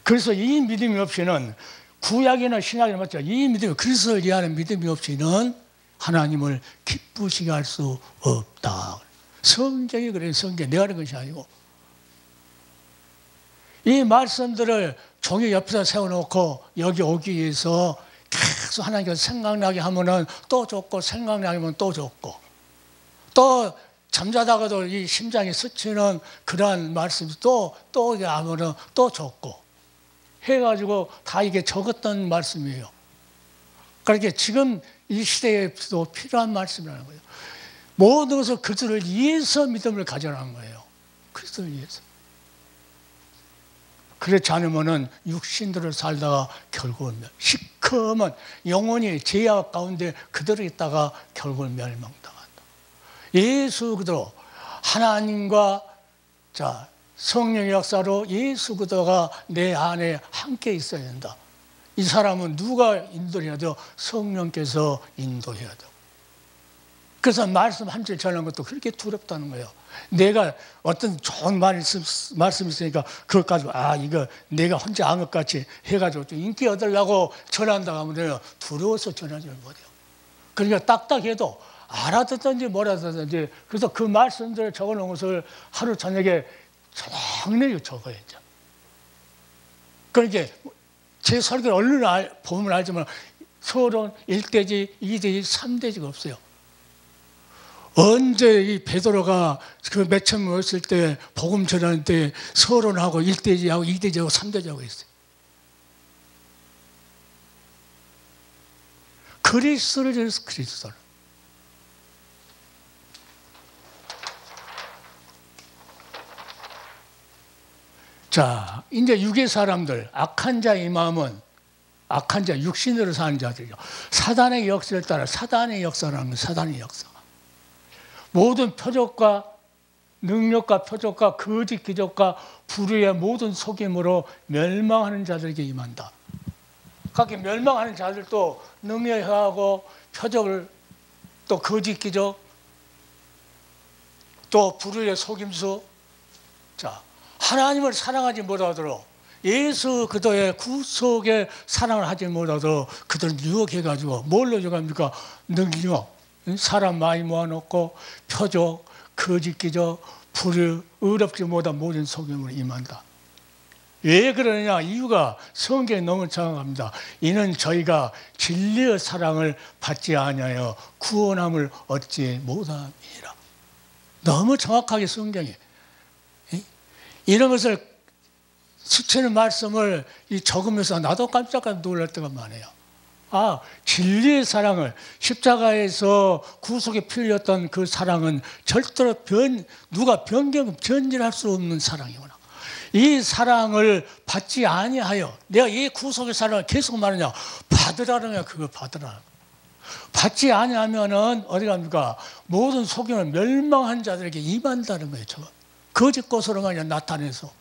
그래서 이 믿음이 없이는 구약이나 신약이나 맞죠? 이 믿음이 그리스도를 위하는 믿음이 없이는 하나님을 기쁘시게 할 수 없다. 성경이 그래요. 성경 내가 하는 것이 아니고. 이 말씀들을 종이 옆에다 세워놓고 여기 오기 위해서 계속 하나님께서 생각나게 하면은 또 좋고, 생각나게 하면 또 좋고, 또 잠자다가도 이 심장이 스치는 그러한 말씀이 또 하면은 또 좋고 해가지고 다 이게 적었던 말씀이에요. 그러니까 지금 이 시대에도 필요한 말씀이라는 거예요. 모든 것을 그리스도를 위해서 믿음을 가져라는 거예요. 그리스도를 위해서. 그렇지 않으면은 육신들을 살다가 결국은 시커먼 영혼이 죄악 가운데 그대로 있다가 결국은 멸망당한다. 예수 그대로 하나님과 성령의 역사로 예수 그대로가 내 안에 함께 있어야 된다. 이 사람은 누가 인도해야 돼요? 성령께서 인도해야 돼요. 그래서 말씀 한 줄 전하는 것도 그렇게 두렵다는 거예요. 내가 어떤 좋은 말씀이 있으니까 그것 가지고 이거 내가 혼자 한 것 같이 해가지고 좀 인기 얻으려고 전한다고 하면 두려워서 전하지 못해요. 그러니까 딱딱해도 알아듣든지 뭐라든지 그래서 그 말씀들을 적어놓은 것을 하루 저녁에 정리하게 적어야죠. 그러니까 제 설교를 얼른 보면 알지만 서론 1대지, 2대지, 3대지가 없어요. 언제 이 베드로가 그 몇천 명 있을 때 복음 전하는 때 서론하고 1대지하고 2대지하고 3대지하고 있어요. 그리스도를 위해서 그리스도를. 자, 이제 육의 사람들, 악한 자의 마음은 악한 자, 육신으로 사는 자들이죠. 사단의 역사를 따라 사단의 역사라는 건 사단의 역사. 모든 표적과 능력과 표적과 거짓 기적과 불의의 모든 속임으로 멸망하는 자들에게 임한다. 그렇게 멸망하는 자들도 능력에 행하고 표적을 또 거짓 기적 또 불의의 속임수 하나님을 사랑하지 못하도록 예수 그도의 구속의 사랑을 하지 못하도록 그들은 유혹해가지고 뭘로 유혹합니까? 능력, 사람 많이 모아놓고 표적, 거짓 기적, 불의, 의롭지 못한 모든 속임으로 임한다. 왜 그러느냐? 이유가 성경에 너무 정확합니다. 이는 저희가 진리의 사랑을 받지 아니하여 구원함을 얻지 못함이라. 너무 정확하게 성경에 이런 것을 수치는 말씀을 적으면서 나도 깜짝 놀랄 때가 많아요. 진리의 사랑을 십자가에서 구속에 피 흘렸던 그 사랑은 절대로 누가 변질할 수 없는 사랑이구나. 이 사랑을 받지 아니하여 내가 이 구속의 사랑을 계속 말하냐? 받으라는 거야. 그거 받으라. 받지 아니하면은 어디 갑니까? 모든 속임을 멸망한 자들에게 임한다는 거예요. 저거. 거짓 것으로만 나타내서.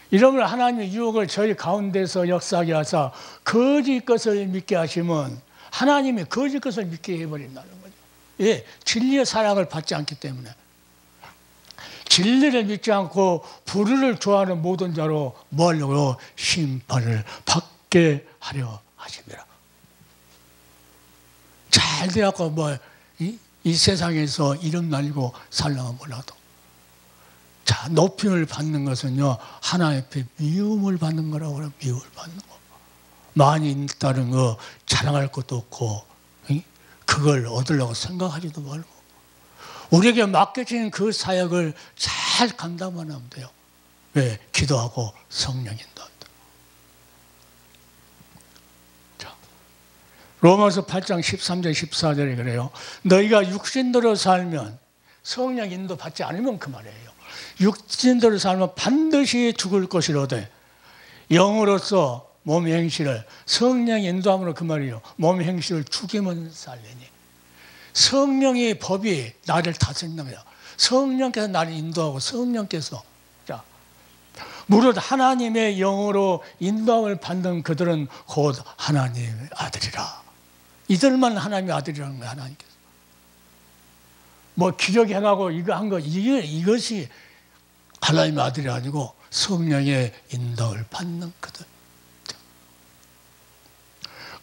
이런 걸 하나님의 유혹을 저희 가운데서 역사하게 하사 거짓 것을 믿게 하시면 하나님이 거짓 것을 믿게 해버린다는 거죠. 예, 진리의 사랑을 받지 않기 때문에. 진리를 믿지 않고 불의를 좋아하는 모든 자로 뭐 하려고? 심판을 받게 하려 하십니다. 잘 되었고 이 세상에서 이름 날리고 살려면 몰라도 높임을 받는 것은요 하나님 앞에 미움을 받는 거라고 그래요. 미움을 받는 거. 많이 있다는 거 자랑할 것도 없고 그걸 얻으려고 생각하지도 말고 우리에게 맡겨진 그 사역을 잘 감당만 하면 돼요. 왜? 기도하고 성령 인도한다. 로마서 8장 13절 14절에 그래요. 너희가 육신대로 살면 성령 인도 받지 않으면 그 말이에요. 육신대로 살면 반드시 죽을 것이로되 영으로서 몸 행실을 성령의 인도함으로 그 말이에요. 몸 행실을 죽이면 살리니. 성령의 법이 나를 다스린다는 거예요. 성령께서 나를 인도하고 성령께서 자 무릇 하나님의 영으로 인도함을 받는 그들은 곧 하나님의 아들이라. 이들만 하나님의 아들이라는 거예요. 하나님께서 뭐 기적 행하고 이거 한 거 이것이 하나님의 아들이 아니고 성령의 인도를 받는 그들.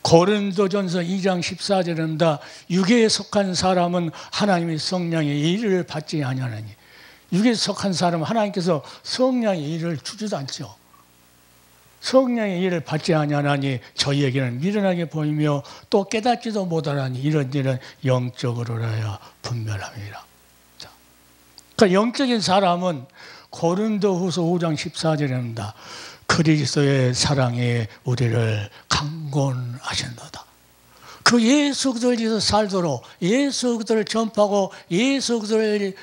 고린도전서 2장 14절입니다. 육에 속한 사람은 하나님의 성령의 일을 받지 아니하나니. 육에 속한 사람은 하나님께서 성령의 일을 주지도 않죠. 성령의 일을 받지 아니하나니 저희에게는 미련하게 보이며 또 깨닫지도 못하나니 이런 일은 영적으로라야 분별함이라. 자, 그러니까 영적인 사람은 고린도후서 5장 14절입니다. 그리스도의 사랑이 우리를 강권하셨도다. 그 예수 그리스도에서 살도록 예수 그리스도를 전파하고 예수 그리스도를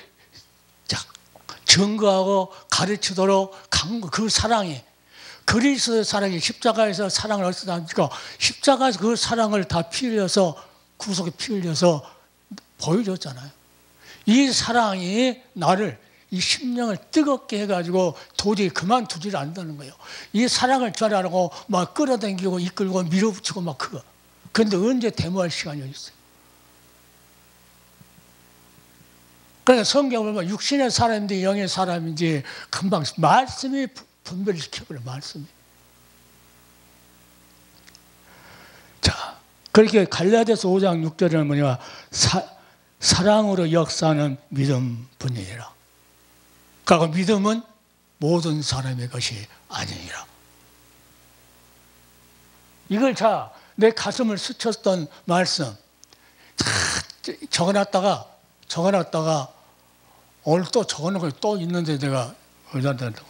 증거하고 가르치도록 그 사랑이 그리스도의 사랑이 십자가에서 사랑을 어디서 나니까 십자가에서 그 사랑을 다 피 흘려서 구속에 피 흘려서 보여줬잖아요. 이 사랑이 나를 이 심령을 뜨겁게 해가지고 도저히 그만두질 않는다는 거예요. 이 사랑을 전하라고 막 끌어당기고 이끌고 밀어붙이고 막 그거. 그런데 언제 데모할 시간이 있어요? 그러니까 성경을 보면 육신의 사람인지 영의 사람인지 금방 말씀이 분별을 시켜버려요. 말씀이. 자, 그렇게 갈라디아서 5장 6절에는 뭐냐? 사랑으로 역사하는 믿음뿐이니라. 그러니까 믿음은 모든 사람의 것이 아니니라. 이걸 내 가슴을 스쳤던 말씀 적어놨다가 오늘 또 적어놓은 거 또 있는데 내가 의자한테 그랬네.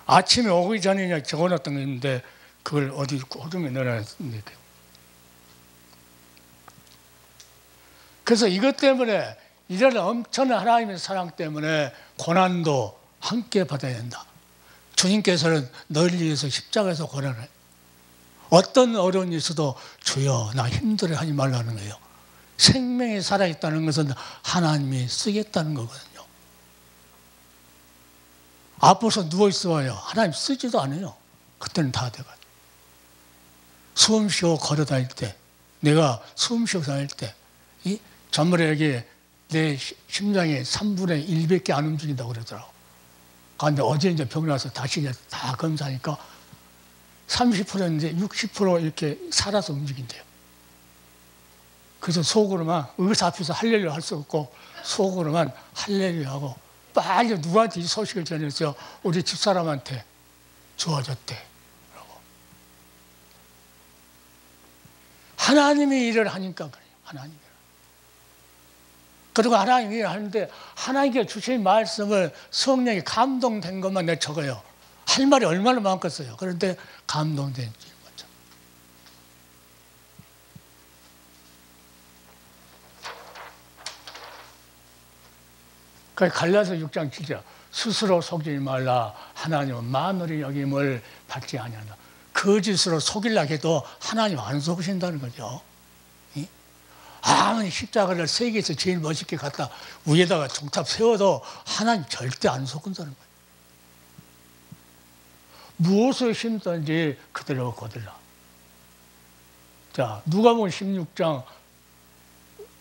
아침에 오기 전에 적어놨던 게 있는데 그걸 어디 호중에 넣어놨는데 그래서 이것 때문에 이런 엄청난 하나님의 사랑 때문에 고난도 함께 받아야 된다. 주님께서는 너를 위해서 십자가에서 고난을 어떤 어려움이 있어도 주여 나 힘들어 하지 말라는 거예요. 생명이 살아있다는 것은 하나님이 쓰겠다는 거거든요. 아파서 누워있어요. 하나님 쓰지도 않아요. 그때는 다 돼가지고. 숨 쉬고 걸어다닐 때 내가 숨 쉬고 다닐 때 이 전번에 여기 내 심장이 3분의 1밖에 안 움직인다고 그러더라고. 그런데 어제 이제 병원 와서 다시 이제 다 검사하니까 30%인데 60% 이렇게 살아서 움직인대요. 그래서 속으로만 의사 앞에서 할렐루야 할 수 없고 속으로만 할렐루야 하고 빨리 누구한테 이 소식을 전했어요. 우리 집사람한테 좋아졌대. 라고. 하나님이 일을 하니까 그래요. 하나님이. 그리고 하나님이 일을 하는데 하나님께 주신 말씀을 성령이 감동된 것만 내가 적어요. 할 말이 얼마나 많겠어요. 그런데 감동된 거죠. 갈라디아서 6장 7절 스스로 속이지 말라. 하나님은 만물의 여김을 받지 아니한다. 거짓으로 속이려고 해도 하나님 안 속으신다는 거죠. 아무리 십자가를 세계에서 제일 멋있게 갖다 위에다가 종탑 세워도 하나님 절대 안 속은다는 거예요. 무엇을 심든지 그대로 거들라. 자, 누가복음 16장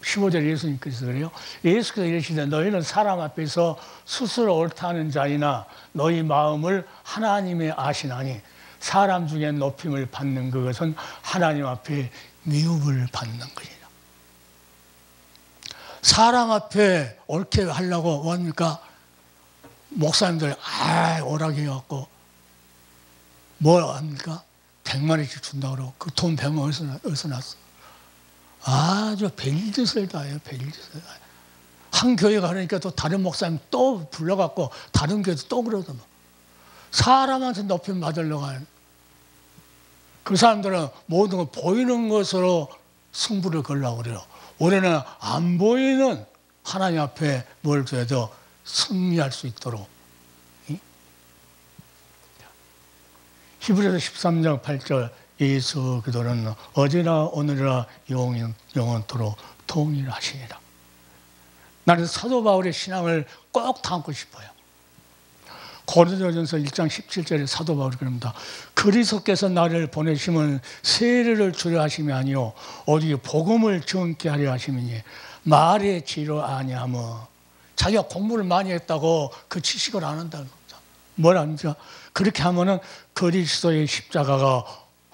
15절 예수님께서 그래요. 예수께서 이르시되 너희는 사람 앞에서 스스로 옳다 하는 자이나 너희 마음을 하나님의 아시나니 사람 중에 높임을 받는 그것은 하나님 앞에 미움을 받는 것이라. 사람 앞에 옳게 하려고 뭐합니까? 목사님들 오라게 해갖고 뭘 합니까? 100만 원씩 준다고 그러고 그 돈 100만 원 어디서 났어? 아주 별짓을 다 해요. 별짓을 다 해요. 한 교회가 하니까 또 다른 목사님 또 불러갖고 다른 교회도 또 그러더만. 사람한테 높임 받으려고 하는 그 사람들은 모든 걸 보이는 것으로 승부를 걸려고 그래요. 우리는 안 보이는 하나님 앞에 뭘 줘도 승리할 수 있도록 히브리서 13장 8절 예수 그리스도는 어제나 오늘이나 영원토록 동일하시니라. 나는 사도 바울의 신앙을 꼭 담고 싶어요. 고린도전서 1장 17절에 사도 바울이 그럽니다. 그리스도께서 나를 보내심은 세례를 주려 하심이 아니요 오직 복음을 전케 하려 하심이니 말의 지로 아니하며, 자기가 공부를 많이 했다고 그 지식을 안 한다는 겁니다. 뭘 아니죠? 그렇게 하면은 그리스도의 십자가가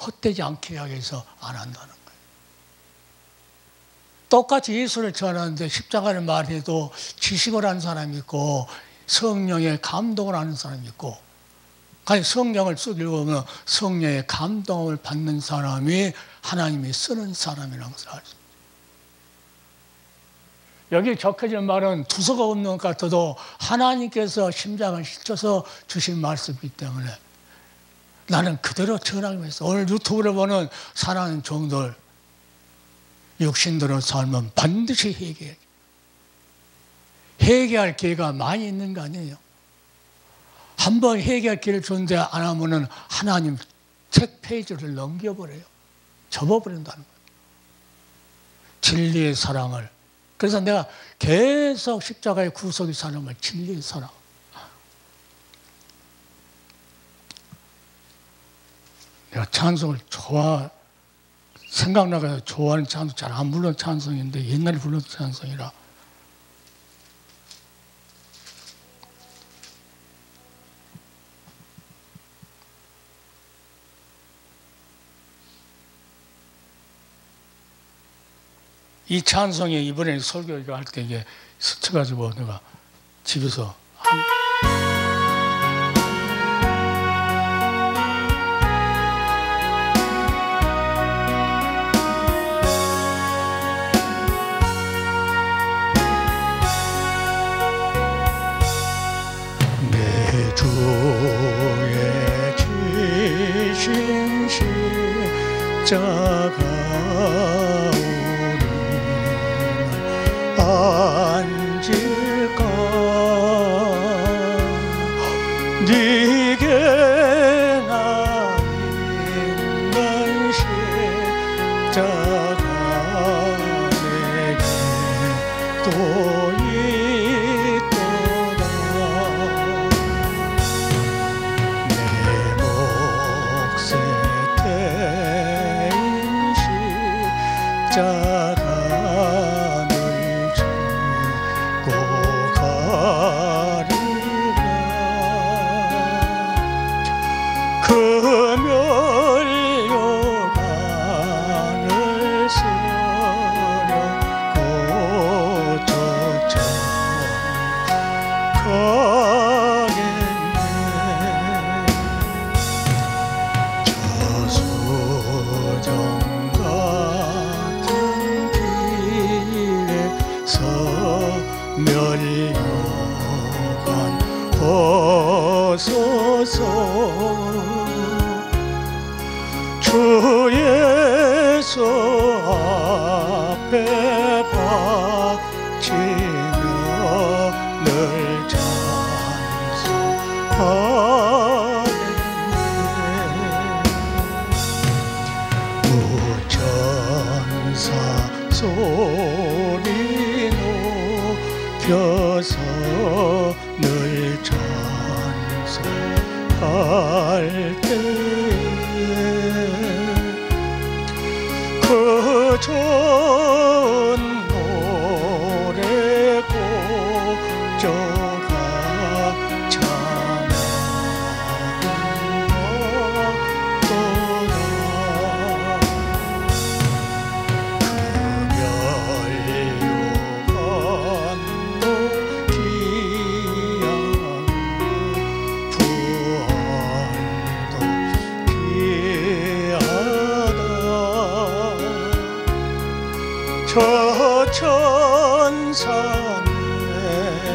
헛되지 않게 하기 위해서 안 한다는 거예요. 똑같이 예수를 전하는데 십자가를 말해도 지식을 하는 사람이 있고 성령의 감동을 하는 사람이 있고, 성령을 쭉 읽으면 성령의 감동을 받는 사람이 하나님이 쓰는 사람이라는 것을 알수 있습니다. 여기 적혀진 말은 두서가 없는 것 같아도 하나님께서 심장을 씻어서 주신 말씀이기 때문에 나는 그대로 전하기 위해서 오늘 유튜브를 보는 사랑하는 종들, 육신대로 살면 반드시 회개할 기회가 많이 있는 거 아니에요. 한번 회개할 기회를 줬는데 안 하면은 하나님 책 페이지를 넘겨버려요. 접어버린다는 거예요. 진리의 사랑을. 그래서 내가 계속 십자가의 구속의 사랑을, 진리의 사랑. 내가 찬송을 생각나서 좋아하는 찬송, 잘 안 부르는 찬송인데 옛날에 불렀던 찬송이라. 이 찬송이 이번에 설교 이거 할 때 이게 스쳐가지고 내가 집에서 내 주의 지신 십자가 앉을까 네게 나 있는 십자가 내게 또 있도다. 내 몫에 태인 십자가 주 예수 앞에 바치며 늘 찬송하겠네. 무천사 소리 높여서 늘 찬송할 때 그 좋은 노래 꼭저가 저 천사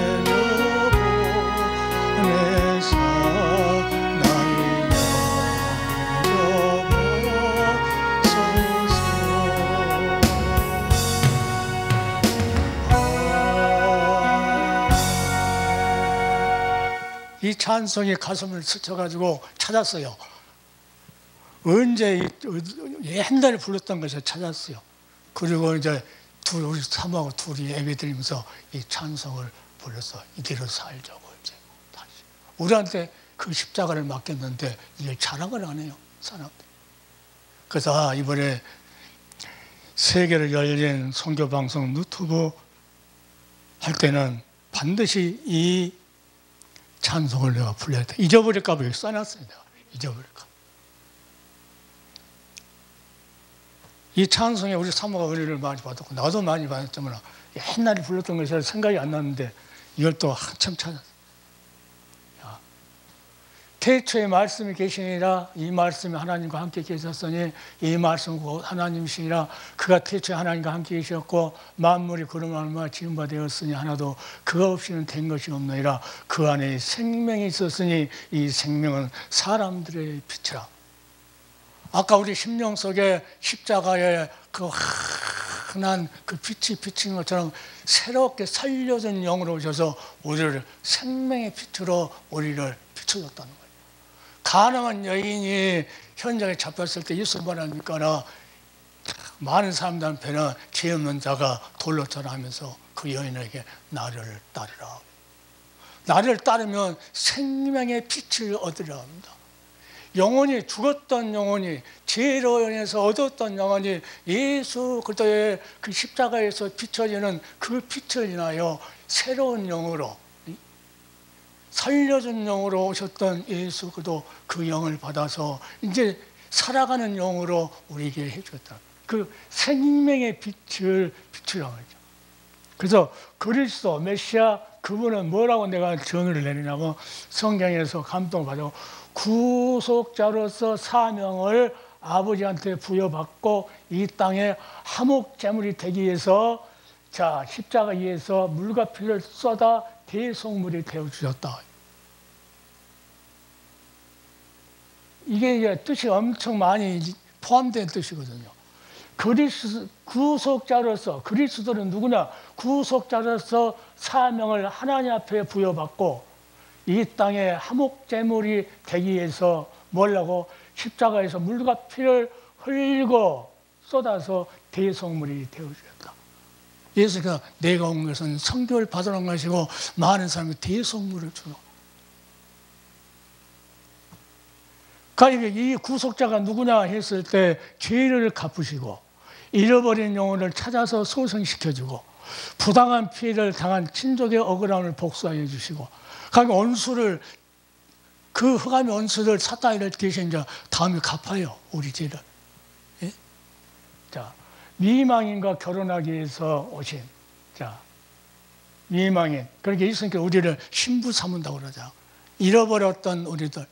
내려보내서 날 이 찬송이 가슴을 스쳐가지고 찾았어요. 언제 옛날에 불렀던 것을 찾았어요. 그리고 이제 우리 사모하고 둘이 예배 드리면서 이 찬송을 불러서 이대로 살자고 이제 다시 우리한테 그 십자가를 맡겼는데 이게 자랑을 안 해요, 사람들. 그래서 이번에 세계로 열린 선교 방송 유튜브 할 때는 반드시 이 찬송을 내가 불러야 돼. 잊어버릴까 봐 여기 써놨어요. 내가 잊어버릴까. 이 찬송에 우리 사모가 은혜를 많이 받았고 나도 많이 받았지만 옛날에 불렀던 것이 생각이 안 났는데 이걸 또 한참 찾았어요. 태초에 말씀이 계시니라 이 말씀이 하나님과 함께 계셨으니 이 말씀은 하나님이시니라 그가 태초에 하나님과 함께 계셨고 만물이 그로 말미암아 지은 바 되었으니 하나도 그가 없이는 된 것이 없느니라. 그 안에 생명이 있었으니 이 생명은 사람들의 빛이라. 아까 우리 심령 속에 십자가에 그 환한 그 빛이 비치는 것처럼 새롭게 살려진 영으로 오셔서 우리를 생명의 빛으로 우리를 비춰줬다는 거예요. 가난한 여인이 현장에 잡혔을 때 예수 말하니까 많은 사람들한테는 죄 없는 자가 돌로 쳐라 하면서 그 여인에게 나를 따르라. 나를 따르면 생명의 빛을 얻으려 합니다. 영혼이 죽었던 영혼이 죄로 인해서 얻었던 영혼이 예수 그리스도의 그 십자가에서 비춰지는 그 빛을 인하여 새로운 영으로 살려준 영으로 오셨던 예수 그리스도 그 영을 받아서 이제 살아가는 영으로 우리에게 해주셨다. 그 생명의 빛을 비추라고 하죠. 그래서 그리스도 메시아 그분은 뭐라고 내가 정의를 내리냐고 성경에서 감동을 받고 구속자로서 사명을 아버지한테 부여받고 이 땅에 화목제물이 되기 위해서 자 십자가 위에서 물과 피를 쏟아 대속물이 되어주셨다. 이게 뜻이 엄청 많이 포함된 뜻이거든요. 구속자로서 그리스도는 누구냐? 구속자로서 사명을 하나님 앞에 부여받고 이 땅에 화목제물이 되기 위해서 뭐라고? 십자가에서 물과 피를 흘리고 쏟아서 대속물이 되어주셨다. 예수가 내가 온 것은 성교를 받으러 온 것이고 많은 사람이 대속물을 주노. 그러니까 이 구속자가 누구냐 했을 때 죄를 갚으시고 잃어버린 영혼을 찾아서 소생시켜주고 부당한 피해를 당한 친족의 억울함을 복수하여 주시고 그러니까 원수를 그 흑암의 원수들 사탄을 계신 자 다음에 갚아요. 우리 죄를. 예? 자 미망인과 결혼하기 위해서 오신 자 미망인 그렇게 예수님께 우리를 신부 삼은다고 그러죠. 잃어버렸던 우리들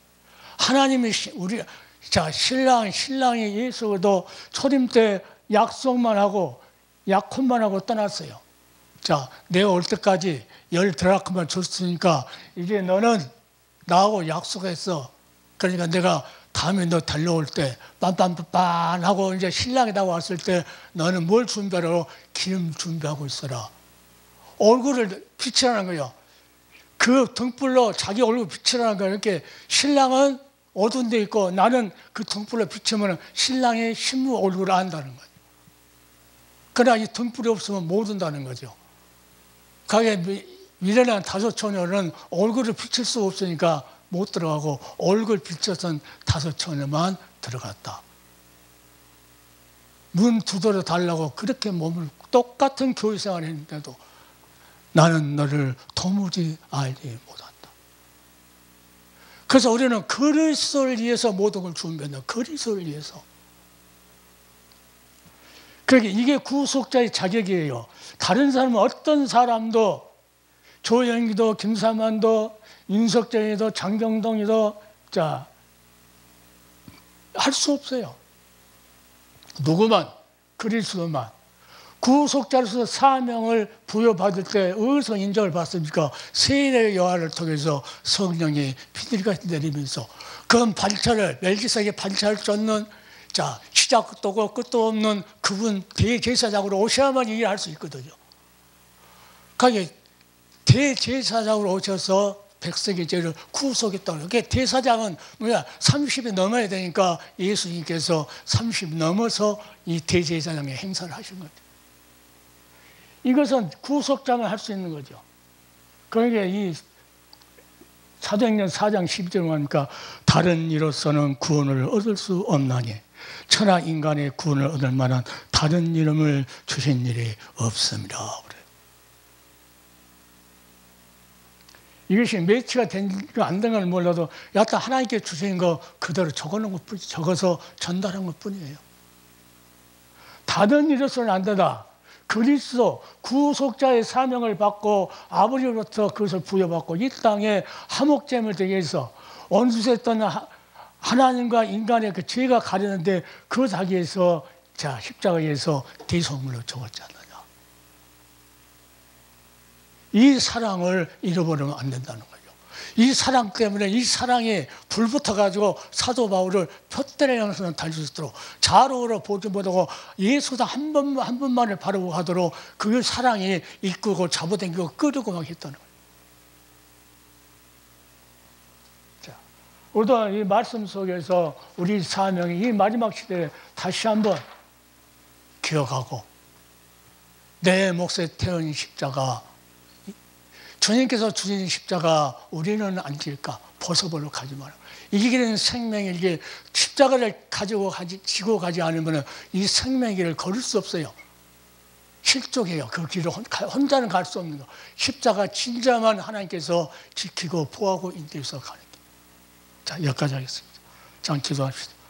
하나님이 우리 자 신랑이 예수도 초림 때 약속만 하고 약혼만 하고 떠났어요. 자 내가 올 때까지 10드라크만 줬으니까 이제 너는 나하고 약속했어. 그러니까 내가 다음에 너 달려올 때 빰빰빰빰 하고 이제 신랑이 나왔을 때 너는 뭘 준비하라고? 기름 준비하고 있어라. 얼굴을 비치라는 거예요. 그 등불로 자기 얼굴 비치라는 거예요. 이렇게 신랑은 어두운 데 있고 나는 그 등불로 비치면 신랑의 신부 얼굴을 안다는 거예요. 그러나 이 등불이 없으면 못 온다는 거죠. 가게 미련한 다섯 처녀는 얼굴을 비칠 수 없으니까 못 들어가고 얼굴 비춰선 다섯 처녀만 들어갔다. 문 두드려 달라고 그렇게 몸을 똑같은 교회 생활을 했는데도 나는 너를 도무지 알지 못한다. 그래서 우리는 그리스도를 위해서 모든 걸 준비한다. 그리스도를 위해서. 그러니까 이게 구속자의 자격이에요. 다른 사람은 어떤 사람도 조영기도 김삼환도 윤석정이도 장경동이도 자 할 수 없어요. 누구만 그리스도만 구속자로서 사명을 부여받을 때 어디서 인정을 받습니까? 세례의 여하를 통해서 성령이 비둘기같이 내리면서 그 반차를 멜기세덱의 반차를 쫓는 자 시작도 없고 끝도 없는 그분 대제사장으로 오셔야만 일을 할 수 있거든요. 그러니까 대제사장으로 오셔서 백성의 죄를 구속했다고. 그게 대사장은 뭐야? 30이 넘어야 되니까 예수님께서 30 넘어서 이 대제사장의 행사를 하신 거죠. 이것은 구속자만 할 수 있는 거죠. 그러니까 이 사도행전 4장 12절에 보니까 다른 이로서는 구원을 얻을 수 없나니 천하 인간의 구원을 얻을 만한 다른 이름을 주신 일이 없습니다. 그래요. 이것이 매치가 안 된 걸 몰라도 여하튼 하나님께 주신 거 그대로 적어놓은 것뿐이지, 적어서 전달한 것뿐이에요. 다른 이로서는 안 되다. 그리스도 구속자의 사명을 받고 아버지로부터 그것을 부여받고 이 땅에 화목제물 되게 해서 원수했던 하나님과 인간의 그 죄가 가리는데 그 자기에서 자 십자가에서 대속물로 죽었지 않느냐. 이 사랑을 잃어버리면 안 된다는 거죠. 이 사랑 때문에 이 사랑에 불붙어가지고 사도 바울을 푯대를 향해서는 달릴 수 있도록 좌로우로 보지 못하고 예수다 한 번만을 바라보고 하도록 그 사랑이 이끌고 잡아당기고 끌고 막 했다는 거예요. 자, 우리도 이 말씀 속에서 우리 사명이 이 마지막 시대에 다시 한번 기억하고 내 몫에 태운 십자가 주님께서 주신 십자가 우리는 안 질까? 벗어버려 가지 마라. 이 길은 생명의 길, 십자가를 지고 가지 않으면 이 생명의 길을 걸을 수 없어요. 실족해요. 그 길을 혼자는 갈 수 없는 거. 십자가 진짜만 하나님께서 지키고 보호하고 인도해서 가는 길. 자, 여기까지 하겠습니다. 자, 기도합시다.